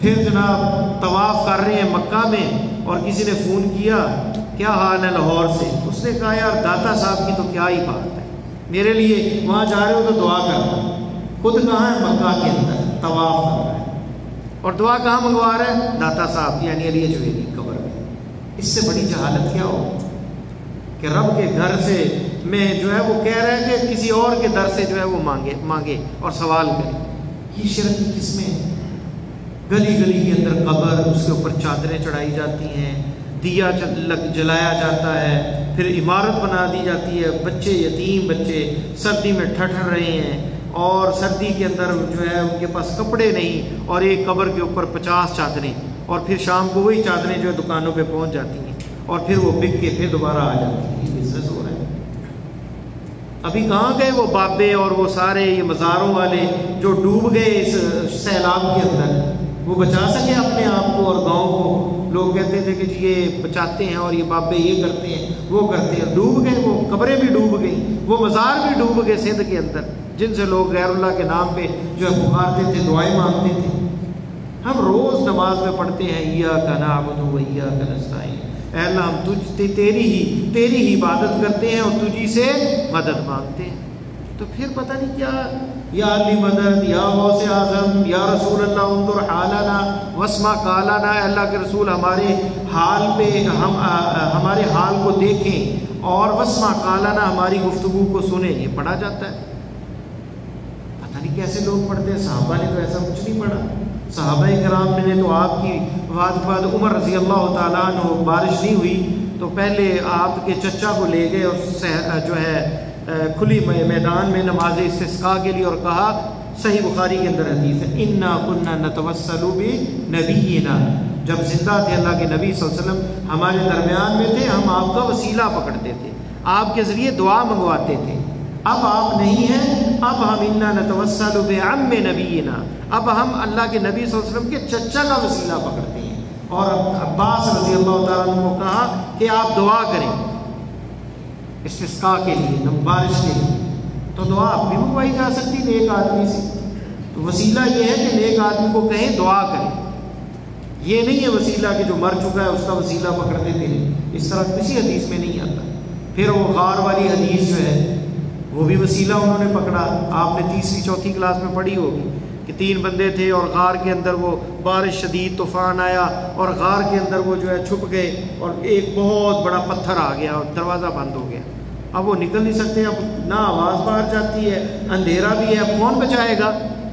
پھر جناب طواف کر رہے ہیں مکہ میں، اور کسی نے فون کیا کیا حال ہے لاہور سے. اس نے کہا یار داتا صاحب کی تو کیا ہی بات ہے، میرے لیے وہاں جا رہے ہو تو دعا کرنا. خود کہاں ہے؟ مکہ کے اندر طواف کر رہا ہے، اور دعا کہاں منگوا رہا ہے؟ داتا صاحب یعنی علی جویری قبر میں. اس سے بڑی جہالت کیا ہو کہ رب کے گھر سے میں جو ہے وہ کہہ رہا ہے کہ کسی اور کے در سے جو ہے وہ مانگے اور سوال کرے. یہ شرک کی قسمیں ہیں. گلی گلی کے اندر قبر، اس کے اوپر چادریں چڑھائی جاتی ہیں، دیا جلایا جاتا ہے، پھر عمارت بنا دی جاتی ہے. بچے، یتیم بچے سردی میں ٹھٹر رہے ہیں، اور سردی کے اندر جو ہے ان کے پاس کپڑے نہیں، اور ایک قبر کے اوپر 50 چادریں، اور پھر شام کو وہی چادریں جو ہے دکانوں پہ پہنچ جاتی ہیں، اور پھر وہ بک کے پھر دوبارہ آ جاتی ہیں. یہ بزنس ہو رہا ہے. ابھی کہاں گئے وہ بابے اور وہ سارے یہ مزاروں والے جو ڈوب گئے اس سیلاب کے اندر؟ وہ بچا سکے اپنے آپ کو اور گاؤں کو؟ لوگ کہتے تھے کہ جی یہ بچاتے ہیں اور یہ بابے یہ کرتے ہیں وہ کرتے ہیں. ڈوب گئے، وہ قبریں بھی ڈوب گئیں، وہ مزار بھی ڈوب گئے سندھ کے اندر، جن سے لوگ غیر اللہ کے نام پہ جو ہے پکارتے تھے، دعائیں مانگتے تھے. ہم روز نماز میں پڑھتے ہیں ایاک نعبد و ایاک نستعین، اے اللہ ہم تیری ہی عبادت کرتے ہیں اور تجھی سے مدد مانگتے ہیں. تو پھر پتہ نہیں کیا، یا علی مدد، یا غوث اعظم، یا رسول اللہ انظر حالنا واسمع قالنا، اے اللہ کے رسول ہمارے حال پہ ہمارے حال کو دیکھیں اور واسمع قالنا ہماری گفتگو کو سنیں. یہ پڑھا جاتا ہے. پتہ نہیں کیسے لوگ پڑھتے ہیں. صحابہ نے تو ایسا کچھ نہیں پڑھا. صحابہ کرام نے تو آپ کی وفات کے بعد عمر رضی اللہ تعالیٰ عنہ بارش نہیں ہوئی تو پہلے آپ کے چچا کو لے گئے اور جو ہے کھلی میدان میں نماز استسقاء کے لیے، اور کہا، صحیح بخاری کے اندر حدیث ہے، انا کنا نتوسل بنبینا، جب زندہ تھے اللہ کے نبی صلی اللہ علیہ وسلم ہمارے درمیان میں تھے، ہم آپ کا وسیلہ پکڑتے تھے، آپ کے ذریعے دعا منگواتے تھے. اب آپ نہیں ہیں، اب ہم انا نتوسل بعم نبینا، اب ہم اللہ کے نبی صلی اللہ علیہ وسلم کے چچا کا وسیلہ پکڑتے ہیں. اور عباس رضی اللہ تعالیٰ عنہ کو کہا کہ آپ دعا کریں استسقاء کے لیے، بارش کے لیے. تو دعا اب بھی منگوائی جا سکتی نیک آدمی سے. تو وسیلہ یہ ہے کہ نیک آدمی کو کہیں دعا کریں. یہ نہیں ہے وسیلہ کہ جو مر چکا ہے اس کا وسیلہ پکڑتے تھے، اس طرح کسی حدیث میں نہیں آتا. پھر وہ غار والی حدیث جو ہے وہ بھی وسیلہ انہوں نے پکڑا. آپ نے 3ری 4تھی کلاس میں پڑھی ہوگی کہ 3 بندے تھے اور غار کے اندر وہ بارش شدید طوفان آیا اور غار کے اندر وہ جو ہے چھپ گئے، اور ایک بہت بڑا پتھر آ گیا اور دروازہ بند ہو گیا. اب وہ نکل نہیں سکتے، اب نہ آواز باہر جاتی ہے، اندھیرا بھی ہے، اب کون بچائے گا؟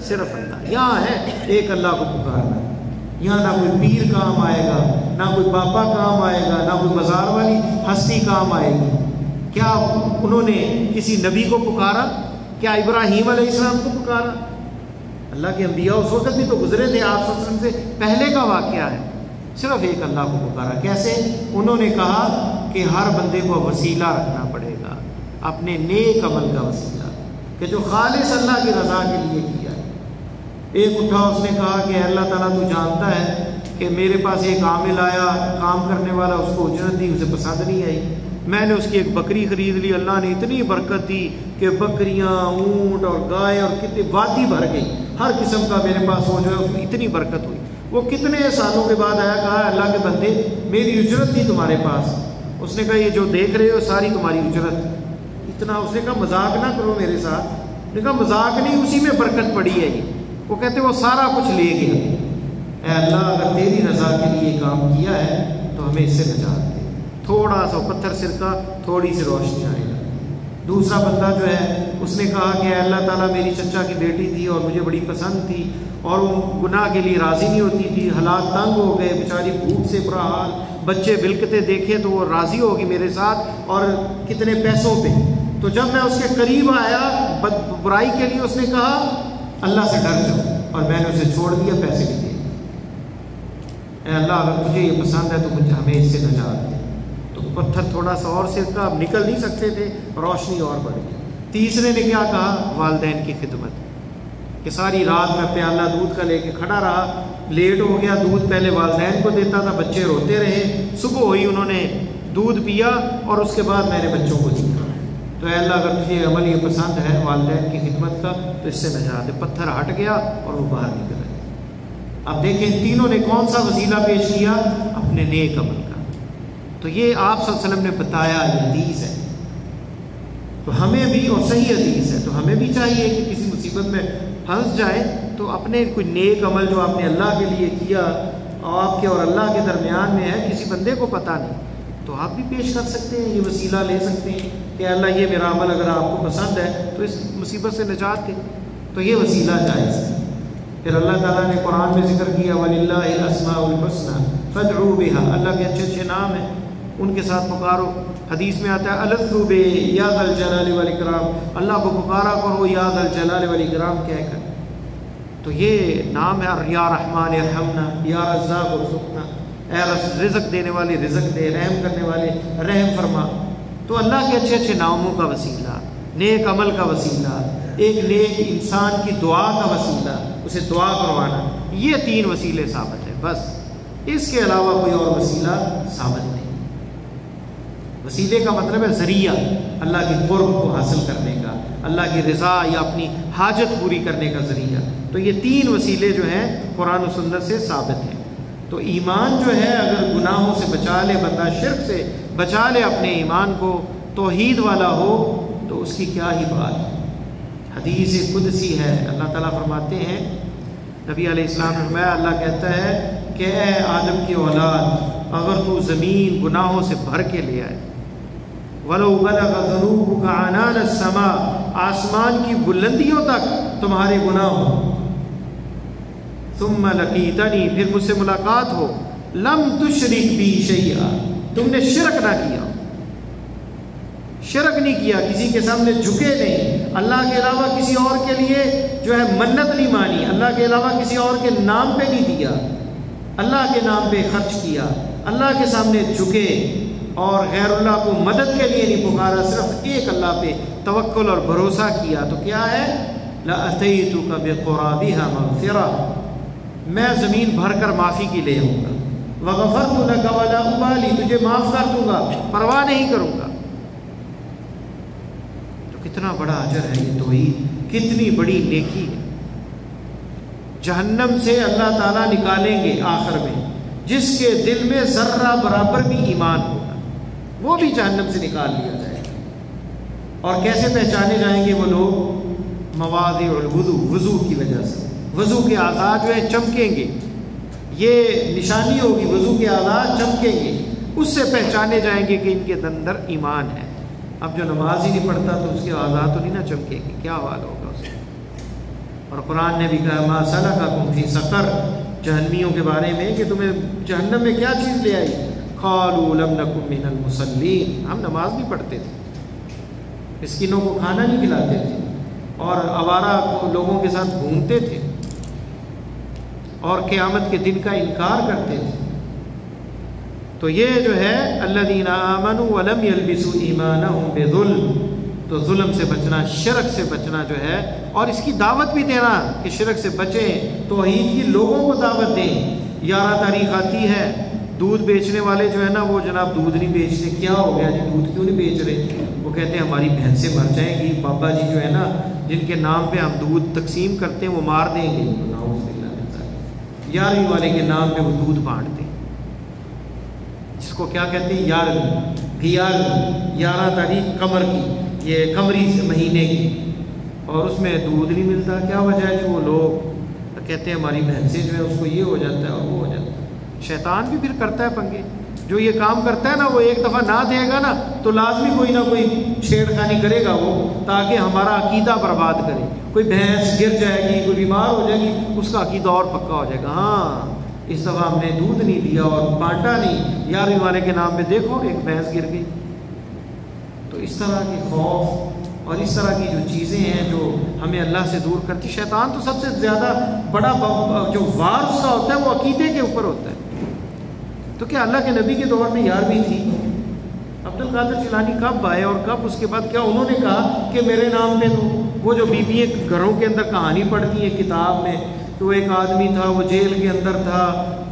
صرف اللہ. یہاں ہے ایک اللہ کو پکارنا. یہاں نہ کوئی پیر کام آئے گا، نہ کوئی بابا کام آئے گا، نہ کوئی مزار والی ہستی کام آئے گی. کیا انہوں نے کسی نبی کو پکارا؟ کیا ابراہیم علیہ السلام کو پکارا؟ اللہ کے انبیاء اس وقت بھی تو گزرے تھے، آپ صلی اللہ علیہ وسلم سے پہلے کا واقعہ ہے. صرف ایک اللہ کو پکارا. کیسے؟ انہوں نے کہا کہ ہر بندے کو وسیلہ رکھنا پڑے گا، اپنے نیک عمل کا وسیلہ کہ جو خالص اللہ کی رضا کے لیے کیا ہے. ایک اٹھا، اس نے کہا کہ اللہ تعالیٰ تو جانتا ہے کہ میرے پاس ایک عامل آیا، کام کرنے والا، اس کو اجرت دی، اسے پسند نہیں آئی، میں نے اس کی ایک بکری خرید لی، اللہ نے اتنی برکت دی کہ بکریاں، اونٹ اور گائے اور کتنی وادی بھر گئی، ہر قسم کا میرے پاس ہو جو ہے اس میں اتنی برکت ہوئی۔ وہ کتنے سالوں کے بعد آیا، کہا اللہ کے بندے میری اجرت تھی تمہارے پاس۔ اس نے کہا یہ جو دیکھ رہے ہو ساری تمہاری اجرت۔ اتنا اس نے کہا مذاق نہ کرو میرے ساتھ۔ اس نے کہا مذاق نہیں، اسی میں برکت پڑی ہے یہ۔ وہ کہتے وہ سارا کچھ لے گیا۔ اے اللہ اگر تیری رضا کے لیے کام کیا ہے تو ہمیں اس سے نجات دے، تھوڑا سا پتھر سرکہ تھوڑی سی روشنی آئے گا۔ دوسرا بندہ جو ہے اس نے کہا کہ اے اللہ تعالیٰ میری چچا کی بیٹی تھی اور مجھے بڑی پسند تھی اور وہ گناہ کے لیے راضی نہیں ہوتی تھی، حالات تنگ ہو گئے، بیچاری بھوک سے برا حال، بچے بلکتے دیکھے تو وہ راضی ہوگی میرے ساتھ اور کتنے پیسوں پہ۔ تو جب میں اس کے قریب آیا برائی کے لیے، اس نے کہا اللہ سے ڈر جاؤ، اور میں نے اسے چھوڑ دیا، پیسے بھی دیے۔ اے اللہ اگر تجھے یہ پسند ہے تو مجھے ہمیں اس سے نجات دے۔ تو پتھر تھوڑا سا اور سرکہ، اب نکل نہیں سکتے تھے، روشنی اور بڑھ گئی۔ تیسرے نے کیا کہا؟ والدین کی خدمت، کہ ساری رات میں پیالہ دودھ کا لے کے کھڑا رہا، لیٹ ہو گیا، دودھ پہلے والدین کو دیتا تھا، بچے روتے رہے، صبح ہوئی انہوں نے دودھ پیا اور اس کے بعد میں نے بچوں کو دیا۔ تو اے اللہ اگر تجھے عمل یہ پسند ہے والدین کی خدمت کا تو اس سے نجات دے۔ پتھر ہٹ گیا اور وہ باہر نکل گئے۔ اب دیکھیں ان تینوں نے کون سا وسیلہ پیش کیا؟ اپنے نیک عمل کا۔ تو یہ آپ صلی اللہ علیہ وسلم نے بتایا، یہ حدیث ہے، تو ہمیں بھی، اور صحیح حدیث ہے، تو ہمیں بھی چاہیے کہ کسی مصیبت میں پھنس جائے تو اپنے کوئی نیک عمل جو آپ نے اللہ کے لیے کیا، آپ کے اور اللہ کے درمیان میں ہے، کسی بندے کو پتہ نہیں، تو آپ بھی پیش کر سکتے ہیں، یہ وسیلہ لے سکتے ہیں کہ اللہ یہ میرا عمل اگر آپ کو پسند ہے تو اس مصیبت سے نجات دے، تو یہ وسیلہ جائز ہے۔ پھر اللہ تعالیٰ نے قرآن میں ذکر کیا وَلِلَّهِ الْأَسْمَاءُ الْحُسْنَى فَادْعُوا بِهَا، اللہ کے اچھے اچھے نام ہیں، ان کے ساتھ پکارو۔ حدیث میں آتا ہے الَذُّ بِهِ یا ذا الجلال والاکرام، اللہ کو پکارا کرو یا ذا الجلال والاکرام کہہ کر۔ تو یہ نام ہے یا رحمان ارحمنا، یا رزاق ارزقنا، اے رزق دینے والے رزق دے، رحم کرنے والے رحم فرما۔ تو اللہ کے اچھے اچھے ناموں کا وسیلہ، نیک عمل کا وسیلہ، ایک نیک انسان کی دعا کا وسیلہ، اسے دعا کروانا، یہ تین وسیلے ثابت ہیں، بس اس کے علاوہ کوئی اور وسیلہ ثابت نہیں۔ وسیلے کا مطلب ہے ذریعہ اللہ کے قرب کو حاصل کرنے کا، اللہ کی رضا یا اپنی حاجت پوری کرنے کا ذریعہ۔ تو یہ تین وسیلے جو ہیں قرآن و سنت سے ثابت ہیں۔ تو ایمان جو ہے اگر گناہوں سے بچا لے بندہ، شرک سے بچا لے اپنے ایمان کو، توحید والا ہو، تو اس کی کیا ہی بات ہے۔ حدیث قدسی ہے، اللہ تعالیٰ فرماتے ہیں، نبی علیہ السلام نے فرمایا، اللہ کہتا ہے کہ اے آدم کی اولاد، اگر تو زمین گناہوں سے بھر کے لے آئے، وَلَوْ بَلَغَ ذُنُوبُكَ عَنَانَ السَّمَاءِ، آسمان کی بلندیوں تک تمہارے گناہ ہو، ثُمَّ لَقِيتَنِي، پھر مجھ سے ملاقات ہو، لَمْ تُشْرِكْ بِي شَيْئًا، تم نے شرک نہ کیا، شرک نہیں کیا، کسی کے سامنے جھکے نہیں، اللہ کے علاوہ کسی اور کے لیے جو ہے منت نہیں مانی، اللہ کے علاوہ کسی اور کے نام پہ نہیں دیا، اللہ کے نام پہ خرچ کیا، اللہ کے سامنے جھکے اور غیر اللہ کو مدد کے لیے نہیں پکارا، صرف ایک اللہ پہ توکل اور بھروسہ کیا، تو کیا ہے؟ لَأَتَيْتُكَ بِقُرَابِهَا مَغْفِرَةً، میں زمین بھر کر معافی کی لے آؤں گا، وَغَفَرْتُ لَكَ وَلَا أُبَالِي، تجھے معاف کر دوں گا، پرواہ نہیں کروں گا۔ تو کتنا بڑا اجر ہے یہ توحید، کتنی بڑی نیکی ہے۔ جہنم سے اللہ تعالیٰ نکالیں گے آخر میں جس کے دل میں ذرہ برابر بھی ایمان ہوگا، وہ بھی جہنم سے نکال لیا جائے گا۔ اور کیسے پہچانے جائیں گے وہ لوگ؟ مواضع الوضو، وضو کی وجہ سے، وضو کے اعضاء جو ہیں چمکیں گے، یہ نشانی ہوگی، وضو کے اعضاء چمکیں گے، اس سے پہچانے جائیں گے کہ ان کے اندر ایمان ہے۔ اب جو نماز ہی نہیں پڑھتا تو اس کے اعضاء تو نہیں نہ چمکیں گے، کیا حال ہوگا اس کا۔ اور قرآن نے بھی کہا ما سلککم فی سقر، جہنمیوں کے بارے میں کہ تمہیں جہنم میں کیا چیز لے آئی؟ قالوا لم نکن من المصلین، ہم نماز نہیں پڑھتے تھے، مسکینوں کو کھانا نہیں کھلاتے تھے، اور آوارہ لوگوں کے ساتھ گھومتے تھے، اور قیامت کے دن کا انکار کرتے تھے۔ تو یہ جو ہے الذین آمنوا ولم یلبسوا ایمانہم بظلم، تو ظلم سے بچنا، شرک سے بچنا جو ہے، اور اس کی دعوت بھی دینا کہ شرک سے بچیں، توحید کی لوگوں کو دعوت دیں۔ 11 تاریخ آتی ہے، دودھ بیچنے والے جو ہے نا وہ جناب دودھ نہیں بیچتے. کیا ہو گیا جی دودھ کیوں نہیں بیچ رہے؟ وہ کہتے ہیں ہماری بھینسیں مر جائیں گی، بابا جی جو ہے نا جن کے نام پہ ہم دودھ تقسیم کرتے ہیں وہ مار دیں گے. 11ویں والے کے نام پہ وہ دودھ بانٹتے ہیں، جس کو کیا کہتے ہیں 11 تاریخ قمر کی، یہ قمری مہینے کی، اور اس میں دودھ نہیں ملتا. کیا وجہ ہے کہ وہ لوگ کہتے ہیں ہماری بھینسیں جو ہے اس کو یہ ہو جاتا ہے اور وہ ہو جاتا ہے. شیطان بھی پھر کرتا ہے پنگے. جو یہ کام کرتا ہے نا وہ ایک دفعہ نہ دے گا نا تو لازمی کوئی نہ کوئی چھیڑ خانی کرے گا وہ، تاکہ ہمارا عقیدہ برباد کرے. کوئی بھینس گر جائے گی، کوئی بیمار ہو جائے گی، اس کا عقیدہ اور پکا ہو جائے گا. ہاں اس دفعہ ہم نے دودھ نہیں دیا اور بانٹا نہیں، 11ویں والے کے نام پہ دیکھو ایک بھینس گر گئی. تو اس طرح کے خوف اور اس طرح کی جو چیزیں ہیں جو ہمیں اللہ سے دور کرتی. شیطان تو سب سے زیادہ بڑا جو وار اس کا ہوتا ہے وہ عقیدے کے اوپر ہوتا ہے. تو کیا اللہ کے نبی کے دور میں 11ویں تھی؟ عبد القادر جیلانی کب آئے اور کب اس کے بعد کیا انہوں نے کہا کہ میرے نام پہ دو؟ وہ جو بیوییں گھروں کے اندر کہانی پڑھتی ہیں کتاب میں کہ وہ ایک آدمی تھا، وہ جیل کے اندر تھا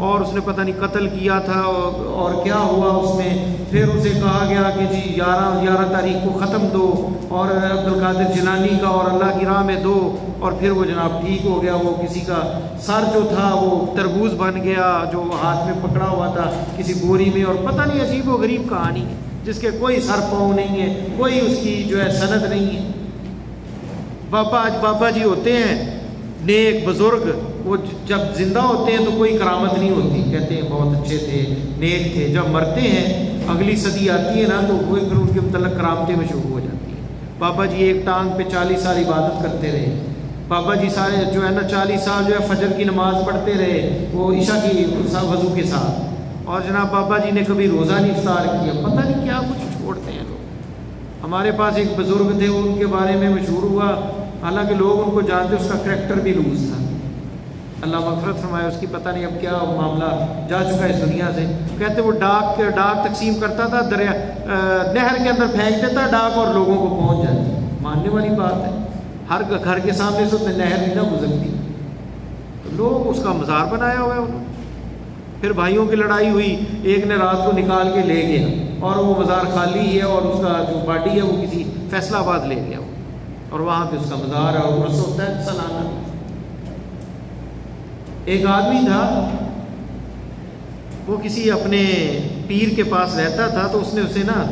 اور اس نے پتہ نہیں قتل کیا تھا اور کیا ہوا اس میں، پھر اسے کہا گیا کہ جی 11 تاریخ کو ختم دو اور عبد القادر جیلانی کا اور اللہ کی راہ میں دو، اور پھر وہ جناب ٹھیک ہو گیا. وہ کسی کا سر جو تھا وہ تربوز بن گیا جو ہاتھ میں پکڑا ہوا تھا کسی بوری میں، اور پتہ نہیں عجیب و غریب کہانی ہے جس کے کوئی سر پاؤں نہیں ہے، کوئی اس کی جو ہے سند نہیں ہے. بابا جی ہوتے ہیں نیک بزرگ، وہ جب زندہ ہوتے ہیں تو کوئی کرامت نہیں ہوتی، کہتے ہیں بہت اچھے تھے نیک تھے. جب مرتے ہیں اگلی صدی آتی ہے نا تو وہ پھر ان کے متعلق کرامتیں میں شروع ہو جاتی ہیں. بابا جی ایک ٹانگ پہ 40 سال عبادت کرتے رہے. بابا جی سارے جو ہے نا 40 سال جو ہے فجر کی نماز پڑھتے رہے وہ عشاء کی وضو کے ساتھ، اور جناب بابا جی نے کبھی روزہ نہیں افطار کیا. پتہ نہیں کیا کچھ چھوڑتے ہیں لوگ. ہمارے پاس ایک بزرگ تھے، ان کے بارے میں مشہور ہوا، حالانکہ لوگ ان کو جانتے، اس کا کریکٹر بھی لوز تھا. اللہ مغفرت فرمائے اس کی، پتہ نہیں اب کیا معاملہ جا چکا ہے اس دنیا سے. کہتے وہ ڈاک تقسیم کرتا تھا، دریا نہر کے اندر پھینک دیتا ڈاک اور لوگوں کو پہنچ جاتی. ماننے والی بات ہے، ہر گھر کے سامنے سے نہر نہیں نہ گزرتی، تو لوگ اس کا مزار بنایا ہوا ہے انہوں. پھر بھائیوں کی لڑائی ہوئی، ایک نے رات کو نکال کے لے گیا اور وہ مزار خالی ہے اور اس کا جو باڈی ہے وہ کسی فیصل آباد لے گیا اور وہاں پہ اس کا مزار ہے اور عرس ہوتا ہے سالانہ. ایک آدمی تھا وہ کسی اپنے پیر کے پاس رہتا تھا، تو اس نے اسے نا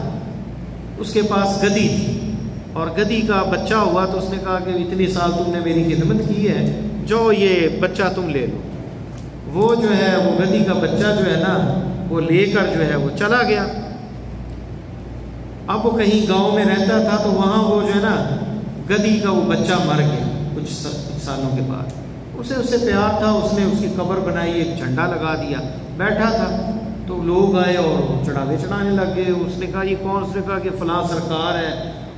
اس کے پاس گدی تھی اور گدی کا بچہ ہوا، تو اس نے کہا کہ اتنے سال تم نے میری خدمت کی ہے، جو یہ بچہ تم لے لو. وہ جو ہے وہ گدی کا بچہ جو ہے نا وہ لے کر جو ہے وہ چلا گیا. اب وہ کہیں گاؤں میں رہتا تھا تو وہاں وہ جو ہے نا گدی کا وہ بچہ مر گیا کچھ سالوں کے بعد. اسے اس سے پیار تھا، اس نے اس کی قبر بنائی، ایک جھنڈا لگا دیا، بیٹھا تھا. تو لوگ آئے اور چڑھاوے چڑھانے لگ گئے. اس نے کہا یہ کون؟ اس نے کہا کہ فلاں سرکار ہے،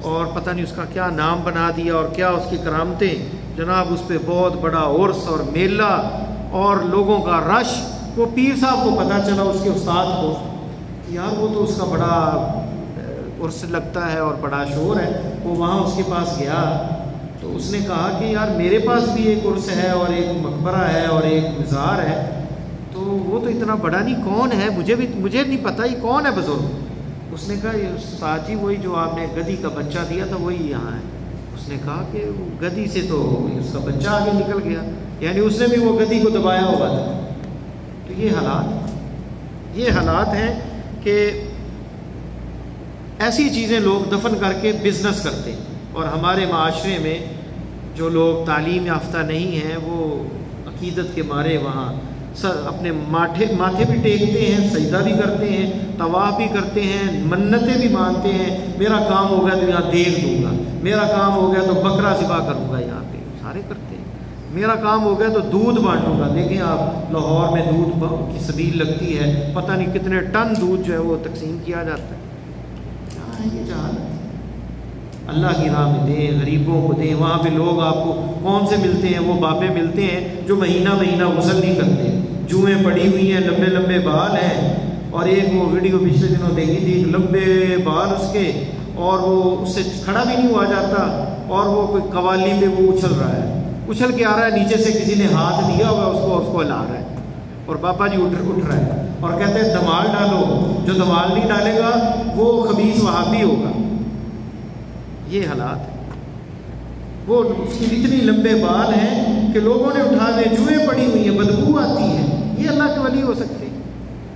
اور پتہ نہیں اس کا کیا نام بنا دیا اور کیا اس کی کرامتیں. جناب اس پہ بہت بڑا عرس اور میلہ اور لوگوں کا رش. وہ پیر صاحب کو پتہ چلا، اس کے استاد کو، یار وہ تو اس کا بڑا عرس لگتا ہے اور بڑا شور ہے. وہ وہاں اس کے پاس گیا تو اس نے کہا کہ یار میرے پاس بھی ایک عرس ہے اور ایک مقبرہ ہے اور ایک مزار ہے، تو وہ تو اتنا بڑا نہیں، کون ہے؟ مجھے نہیں پتہ یہ کون ہے بزرگ. اس نے کہا یہ استاد جی وہی جو آپ نے گدی کا بچہ دیا تھا وہی یہاں ہے. اس نے کہا کہ وہ گدی سے تو اس کا بچہ آگے نکل گیا، یعنی اس نے بھی وہ گدی کو دبایا ہوا تھا. تو یہ حالات ہیں کہ ایسی چیزیں لوگ دفن کر کے بزنس کرتے ہیں. اور ہمارے معاشرے میں جو لوگ تعلیم یافتہ نہیں ہیں وہ عقیدت کے مارے وہاں اپنے ماتھے بھی ٹیکتے ہیں، سجدہ بھی کرتے ہیں، طواف بھی کرتے ہیں، منتیں بھی مانتے ہیں. میرا کام ہو گیا تو یہاں دیکھ دوں گا، میرا کام ہو گیا تو بکرا ذبح کروں گا، یہاں پہ سارے کرتے ہیں. میرا کام ہو گیا تو دودھ بانٹوں گا. دیکھیں آپ لاہور میں دودھ کی سبیل لگتی ہے، پتہ نہیں کتنے ٹن دودھ جو ہے وہ تقسیم کیا جاتا ہے. کیا ہے یہ جہالت؟ اللہ کی راہ میں دیں، غریبوں کو دیں. وہاں پہ لوگ آپ کو کون سے ملتے ہیں؟ وہ بابے ملتے ہیں جو مہینہ غسل نہیں کرتے، جوئیں پڑی ہوئی ہیں، لمبے لمبے بال ہیں. اور ایک وہ ویڈیو پچھلے دنوں دیکھی تھی، لمبے بال اس کے، اور وہ اس سے کھڑا بھی نہیں ہوا جاتا، اور وہ کوئی قوالی پہ وہ اچھل رہا ہے، اچھل کے آ رہا ہے، نیچے سے کسی نے ہاتھ دیا ہوا اس کو ہلا رہا ہے. اور بابا جی اٹھ رہا ہے اور کہتے ہیں دمال ڈالو، جو دمال نہیں ڈالے گا وہ خبیث وہابی ہوگا. یہ حالات ہیں. وہ اس کی اتنی لمبے بال ہیں کہ لوگوں نے اٹھا دے، جوئیں پڑی ہوئی ہیں، بدبو آتی ہے. یہ اللہ کے ولی ہو سکتے ہیں؟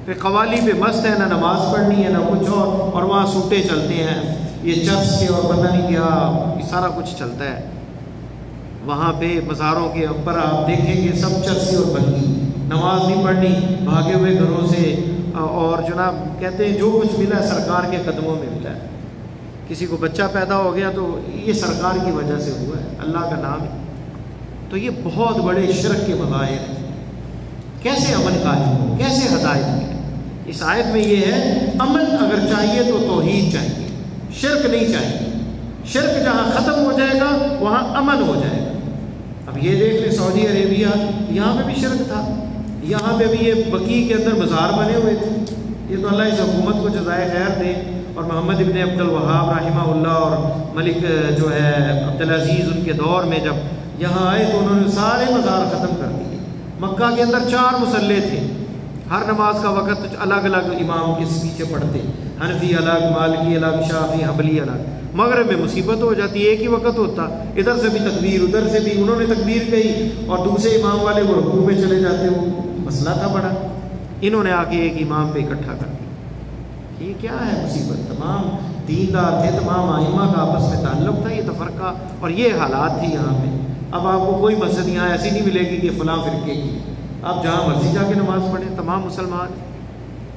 پھر قوالی پہ مست ہے، نہ نماز پڑھنی ہے نہ کچھ اور وہاں سوٹے چلتے ہیں، یہ چرچ کے اور پتہ نہیں کیا یہ سارا کچھ چلتا ہے. وہاں پہ مزاروں کے اوپر آپ دیکھیں گے سب چرسی اور بنگی، نماز نہیں پڑھنی، بھاگے ہوئے گھروں سے، اور جناب کہتے ہیں جو کچھ ملا ہے سرکار کے قدموں میں ملا ہے. کسی کو بچہ پیدا ہو گیا تو یہ سرکار کی وجہ سے ہوا ہے، اللہ کا نام ہے. تو یہ بہت بڑے شرک کے مظاہر ہیں. کیسے امن قائم ہو، کیسے ہدایت ملے؟ اس آیت میں یہ ہے امن اگر چاہیے تو توحید چاہیے، شرک نہیں چاہیے. شرک جہاں ختم ہو جائے گا وہاں امن ہو جائے گا. اب یہ دیکھ لیں سعودی عربیہ، یہاں پہ بھی شرک تھا، یہاں پہ بھی یہ بقیع کے اندر مزار بنے ہوئے تھے. یہ تو اللہ اس حکومت کو جزائے خیر دے. اور محمد ابن عبد الوہاب رحمہ اللہ اور ملک جو ہے عبدالعزیز ان کے دور میں جب یہاں آئے تو انہوں نے سارے مزار ختم کر دیے. مکہ کے اندر 4 مصلے تھے، ہر نماز کا وقت الگ الگ امام کے پیچھے پڑھتے، حنفی الگ، مالکی الگ، شافعی، حنبلی الگ. مغرب میں مصیبت ہو جاتی، ایک ہی وقت ہوتا، ادھر سے بھی تکبیر ادھر سے بھی انہوں نے تکبیر کہی اور دوسرے امام والے وہ رکوع میں چلے جاتے. وہ مسئلہ تھا بڑا، انہوں نے آ کے ایک امام پہ اکٹھا کر دیا. یہ کیا ہے مصیبت؟ تمام دیندار تھے، تمام ائمہ کا آپس میں تعلق تھا، یہ تفرقہ اور یہ حالات تھی یہاں پہ. اب آپ کو کوئی مسجد یہاں ایسی نہیں ملے گی کہ فلاں فرقے کی، آپ جہاں مرضی جا کے نماز پڑھیں، تمام مسلمان.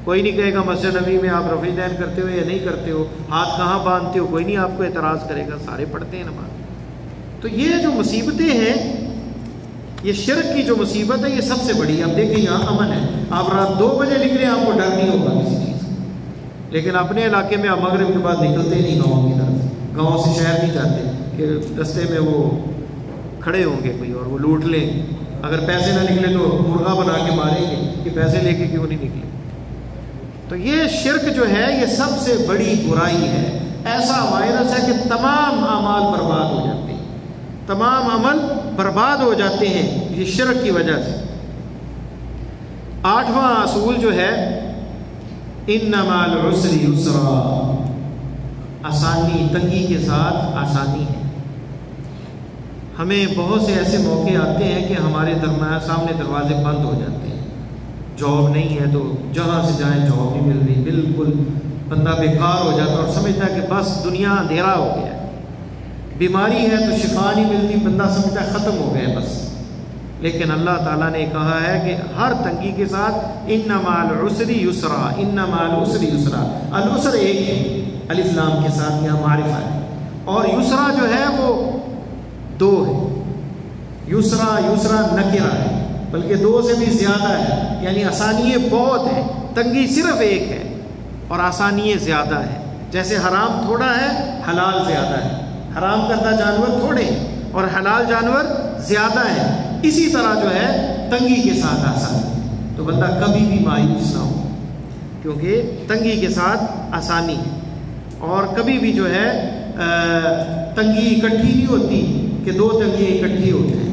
کوئی نہیں کہے گا مسجد نبی میں آپ رفع دین کرتے ہو یا نہیں کرتے ہو، ہاتھ کہاں باندھتے ہو، کوئی نہیں آپ کو اعتراض کرے گا، سارے پڑھتے ہیں نماز. تو یہ جو مصیبتیں ہیں، یہ شرک کی جو مصیبت ہے یہ سب سے بڑی. اب دیکھیں یہاں امن ہے، آپ رات 2 بجے نکلیں آپ کو ڈر نہیں ہوگا کسی چیز کا. لیکن اپنے علاقے میں آپ مغرب کے بعد نکلتے نہیں گاؤں کی طرف، گاؤں سے شہر نہیں جاتے کہ رستے میں وہ کھڑے ہوں گے کوئی اور وہ لوٹ لیں. اگر پیسے نہ نکلے تو مرغا بنا کے ماریں گے کہ پیسے لے کے کیوں نہیں نکلے. تو یہ شرک جو ہے یہ سب سے بڑی برائی ہے. ایسا وائرس ہے کہ تمام اعمال برباد ہو جاتے ہیں، تمام عمل برباد ہو جاتے ہیں یہ شرک کی وجہ سے. 8واں اصول جو ہے ان مع العسر یسرا، آسانی، تنگی کے ساتھ آسانی ہے. ہمیں بہت سے ایسے موقع آتے ہیں کہ ہمارے سامنے دروازے بند ہو جاتے ہیں. جاب نہیں ہے تو جہاں سے جائیں جاب نہیں مل رہی، بالکل بندہ بیکار ہو جاتا اور سمجھتا ہے کہ بس دنیا اندھیرا ہو گیا ہے. بیماری ہے تو شفا نہیں ملتی، بندہ سمجھتا ہے ختم ہو گیا بس. لیکن اللہ تعالیٰ نے کہا ہے کہ ہر تنگی کے ساتھ ان مع العسر یسرا، ان مع العسر یسرا. العسر ایک ہے الف لام کے ساتھ، یہاں معرفہ ہے، اور یسرا جو ہے وہ 2 ہے. یسرا نکرہ ہے، بلکہ 2 سے بھی زیادہ ہے. یعنی آسانیاں بہت ہیں، تنگی صرف ایک ہے اور آسانیاں زیادہ ہیں. جیسے حرام تھوڑا ہے، حلال زیادہ ہے. حرام کردہ جانور تھوڑے ہیں اور حلال جانور زیادہ ہیں. اسی طرح جو ہے تنگی کے ساتھ آسانی. تو بندہ کبھی بھی مایوس نہ ہو، کیونکہ تنگی کے ساتھ آسانی ہے. اور کبھی بھی جو ہے تنگی اکٹھی نہیں ہوتی کہ 2 تنگیاں اکٹھی ہو جائیں.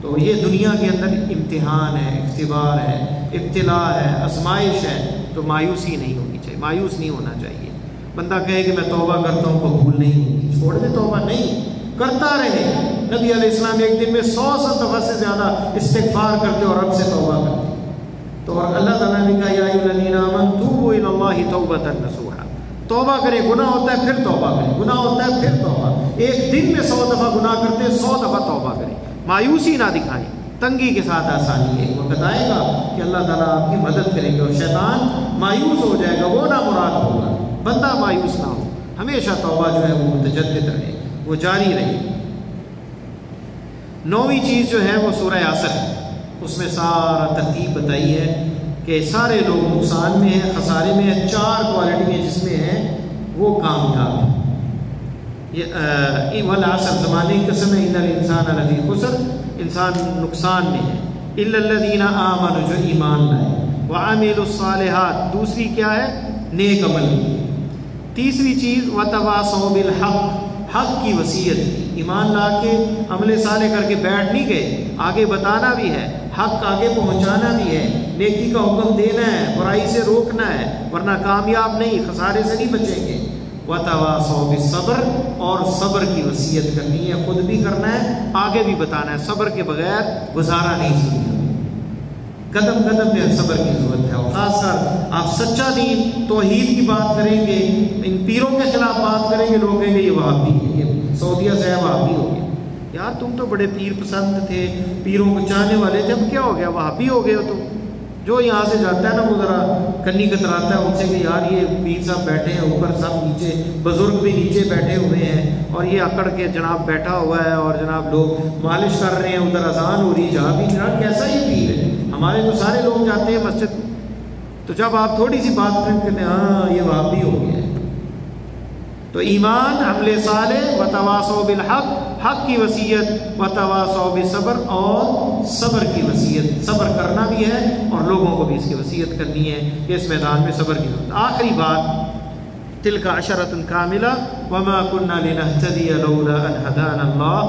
تو یہ دنیا کے اندر امتحان ہے، اختبار ہے، ابتلا ہے، آزمائش ہے. تو مایوسی نہیں ہونی چاہیے، مایوس نہیں ہونا چاہیے. بندہ کہے کہ میں توبہ کرتا ہوں قبول نہیں ہوگی، چھوڑ دے توبہ، نہیں کرتا رہے. نبی علیہ السلام ایک دن میں 100 دفعہ سے زیادہ استغفار کرتے اور رب سے توبہ کرتے. تو اور اللہ تعالیٰ نے کہا یا ایھا الذین آمنوا توبوا الی اللہ توبۃ نصوحا. توبہ کریں، گناہ ہوتا ہے پھر توبہ کریں، گناہ ہوتا ہے پھر توبہ. ایک دن میں 100 دفعہ گناہ کرتے ہیں، 100 دفعہ توبہ کریں. مایوسی نہ دکھائیں، تنگی کے ساتھ آسانی. ایک وقت آئے گا کہ اللہ تعالیٰ آپ کی مدد کریں گے اور شیطان مایوس ہو جائے گا، وہ نامراد ہوگا. بندہ مایوس نہ ہو، ہمیشہ توبہ جو ہے وہ متجدد رہے، وہ جاری رہے. 9ویں چیز جو ہے وہ سورہ عصر ہے. اس میں سارا ترتیب بتائی ہے کہ سارے لوگ نقصان میں ہیں، خسارے میں ہیں. 4 کوالٹیاں جس میں ہیں وہ کامیاب ہیں. یہ والعصر زمانے کی قسم ہے، ان الانسان لفی خسر، انسان نقصان میں ہے. الا الذین آمنوا، جو ایمان لائے، وعملوا الصالحات، دوسری کیا ہے؟ نیک عمل. تیسری چیز وتواصوا بالحق، حق کی وصیت. ایمان لا کے عمل صالح کر کے بیٹھ نہیں گئے، آگے بتانا بھی ہے حق آگے پہنچانا بھی ہے، نیکی کا حکم دینا ہے، برائی سے روکنا ہے، ورنہ کامیاب نہیں، خسارے سے نہیں بچیں گے۔ وَتَوَاصَوْا بِالصَّبْرِ، اور صبر کی وصیت کرنی ہے، خود بھی کرنا ہے، آگے بھی بتانا ہے۔ صبر کے بغیر گزارا نہیں سنتا، قدم قدم میں صبر کی ضرورت ہے۔ اور خاص کر آپ سچا دین توحید کی بات کریں گے، ان پیروں کے خلاف بات کریں گے، لوگ کہیں گے یہ وہابی ہے، یہ سعودیہ سے وہابی ہو گیا، یار تم تو بڑے پیر پسند تھے، پیروں کو چاہنے والے تھے، اب کیا ہو گیا، وہابی ہو گئے ہو تم۔ جو یہاں سے جاتا ہے نا وہ ذرا کنی کتراتا ہے ان سے کہ یار یہ پیر صاحب بیٹھے ہیں اوپر، سب نیچے، بزرگ بھی نیچے بیٹھے ہوئے ہیں، اور یہ اکڑ کے جناب بیٹھا ہوا ہے، اور جناب لوگ مالش کر رہے ہیں، ادھر اذان ہو رہی ہے، جہاں بھی جناب کیسا یہ پیر ہے، ہمارے تو سارے لوگ جاتے ہیں مسجد۔ تو جب آپ تھوڑی سی بات کریں کہتے ہیں ہاں یہ وہابی ہو گیا ہے۔ تو ایمان، عمل صالح، وتواصوا بالحق، حق کی وصیت، وتواصوا بالصبر، اور صبر کی وصیت، صبر کرنا بھی ہے اور لوگوں کو بھی اس کی وصیت کرنی ہے کہ اس میدان میں صبر کی ضرورت۔ آخری بات، تلک عشرۃ کاملہ وما کنا لنہتدی لولا ان ہدانا اللہ،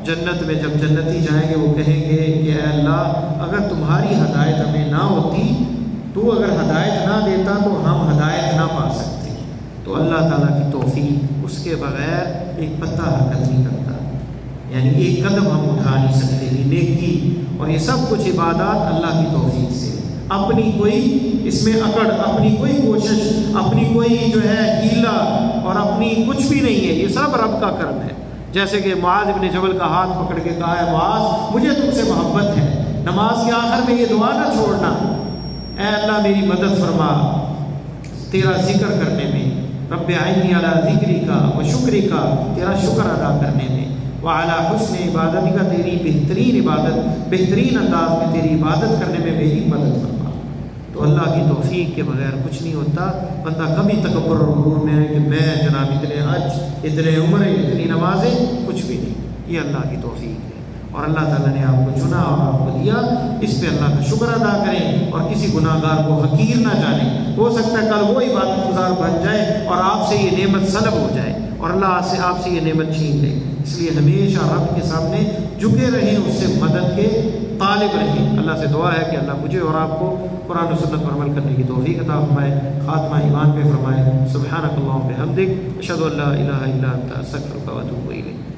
جنت میں جب جنتی جائیں گے وہ کہیں گے کہ اے اللہ اگر تمہاری ہدایت ہمیں نہ ہوتی، تو اگر ہدایت نہ دیتا تو ہم ہدایت نہ پا سکتے۔ تو اللہ تعالیٰ کی توفیق، اس کے بغیر ایک پتہ حرکت نہیں کرتا، یعنی ایک قدم ہم اٹھا نہیں سکتے۔ یہ نیکی اور یہ سب کچھ عبادات اللہ کی توفیق سے، اپنی کوئی اس میں اکڑ، اپنی کوئی کوشش، اپنی کوئی جو ہے ہیلا اور اپنی کچھ بھی نہیں ہے، یہ سب رب کا کرم ہے۔ جیسے کہ معاذ بن جبل کا ہاتھ پکڑ کے کہا ہے معاذ مجھے تم سے محبت ہے، نماز کے آخر میں یہ دعا نہ چھوڑنا، اے اللہ میری مدد فرما تیرا ذکر کرنے میں، رب اعنی علی ذکرک و شکرک، تیرا شکر ادا کرنے میں، وعلی حسن عبادتک، تیری بہترین عبادت، بہترین انداز میں تیری عبادت کرنے میں میری مدد فرما۔ تو اللہ کی توفیق کے بغیر کچھ نہیں ہوتا۔ بندہ کبھی تکبر اور غرور میں ہے کہ میں جناب اتنے حج، اتنے عمرے، اتنی نمازیں، کچھ بھی نہیں، یہ اللہ کی توفیق ہے، اور اللہ تعالیٰ نے آپ کو چنا اور آپ کو دیا، اس پہ اللہ کا شکر ادا کریں اور کسی گناہ گار کو حقیر نہ جانیں۔ ہو سکتا ہے کل وہ عبادت گزار بن جائے اور آپ سے یہ نعمت سلب ہو جائے اور اللہ سے آپ سے یہ نعمت چھین لے، اس لیے ہمیشہ رب کے سامنے جھکے رہیں، اس سے مدد کے طالب رہیں۔ اللہ سے دعا ہے کہ اللہ مجھے اور آپ کو قرآن و سنت پر عمل کرنے کی توفیق عطا فرمائے، خاتمہ ایمان پہ فرمائے۔ سبحانک اللہم بحمدک، اشہد ان لا الہ الا انت، استغفرک و اتوب الیک۔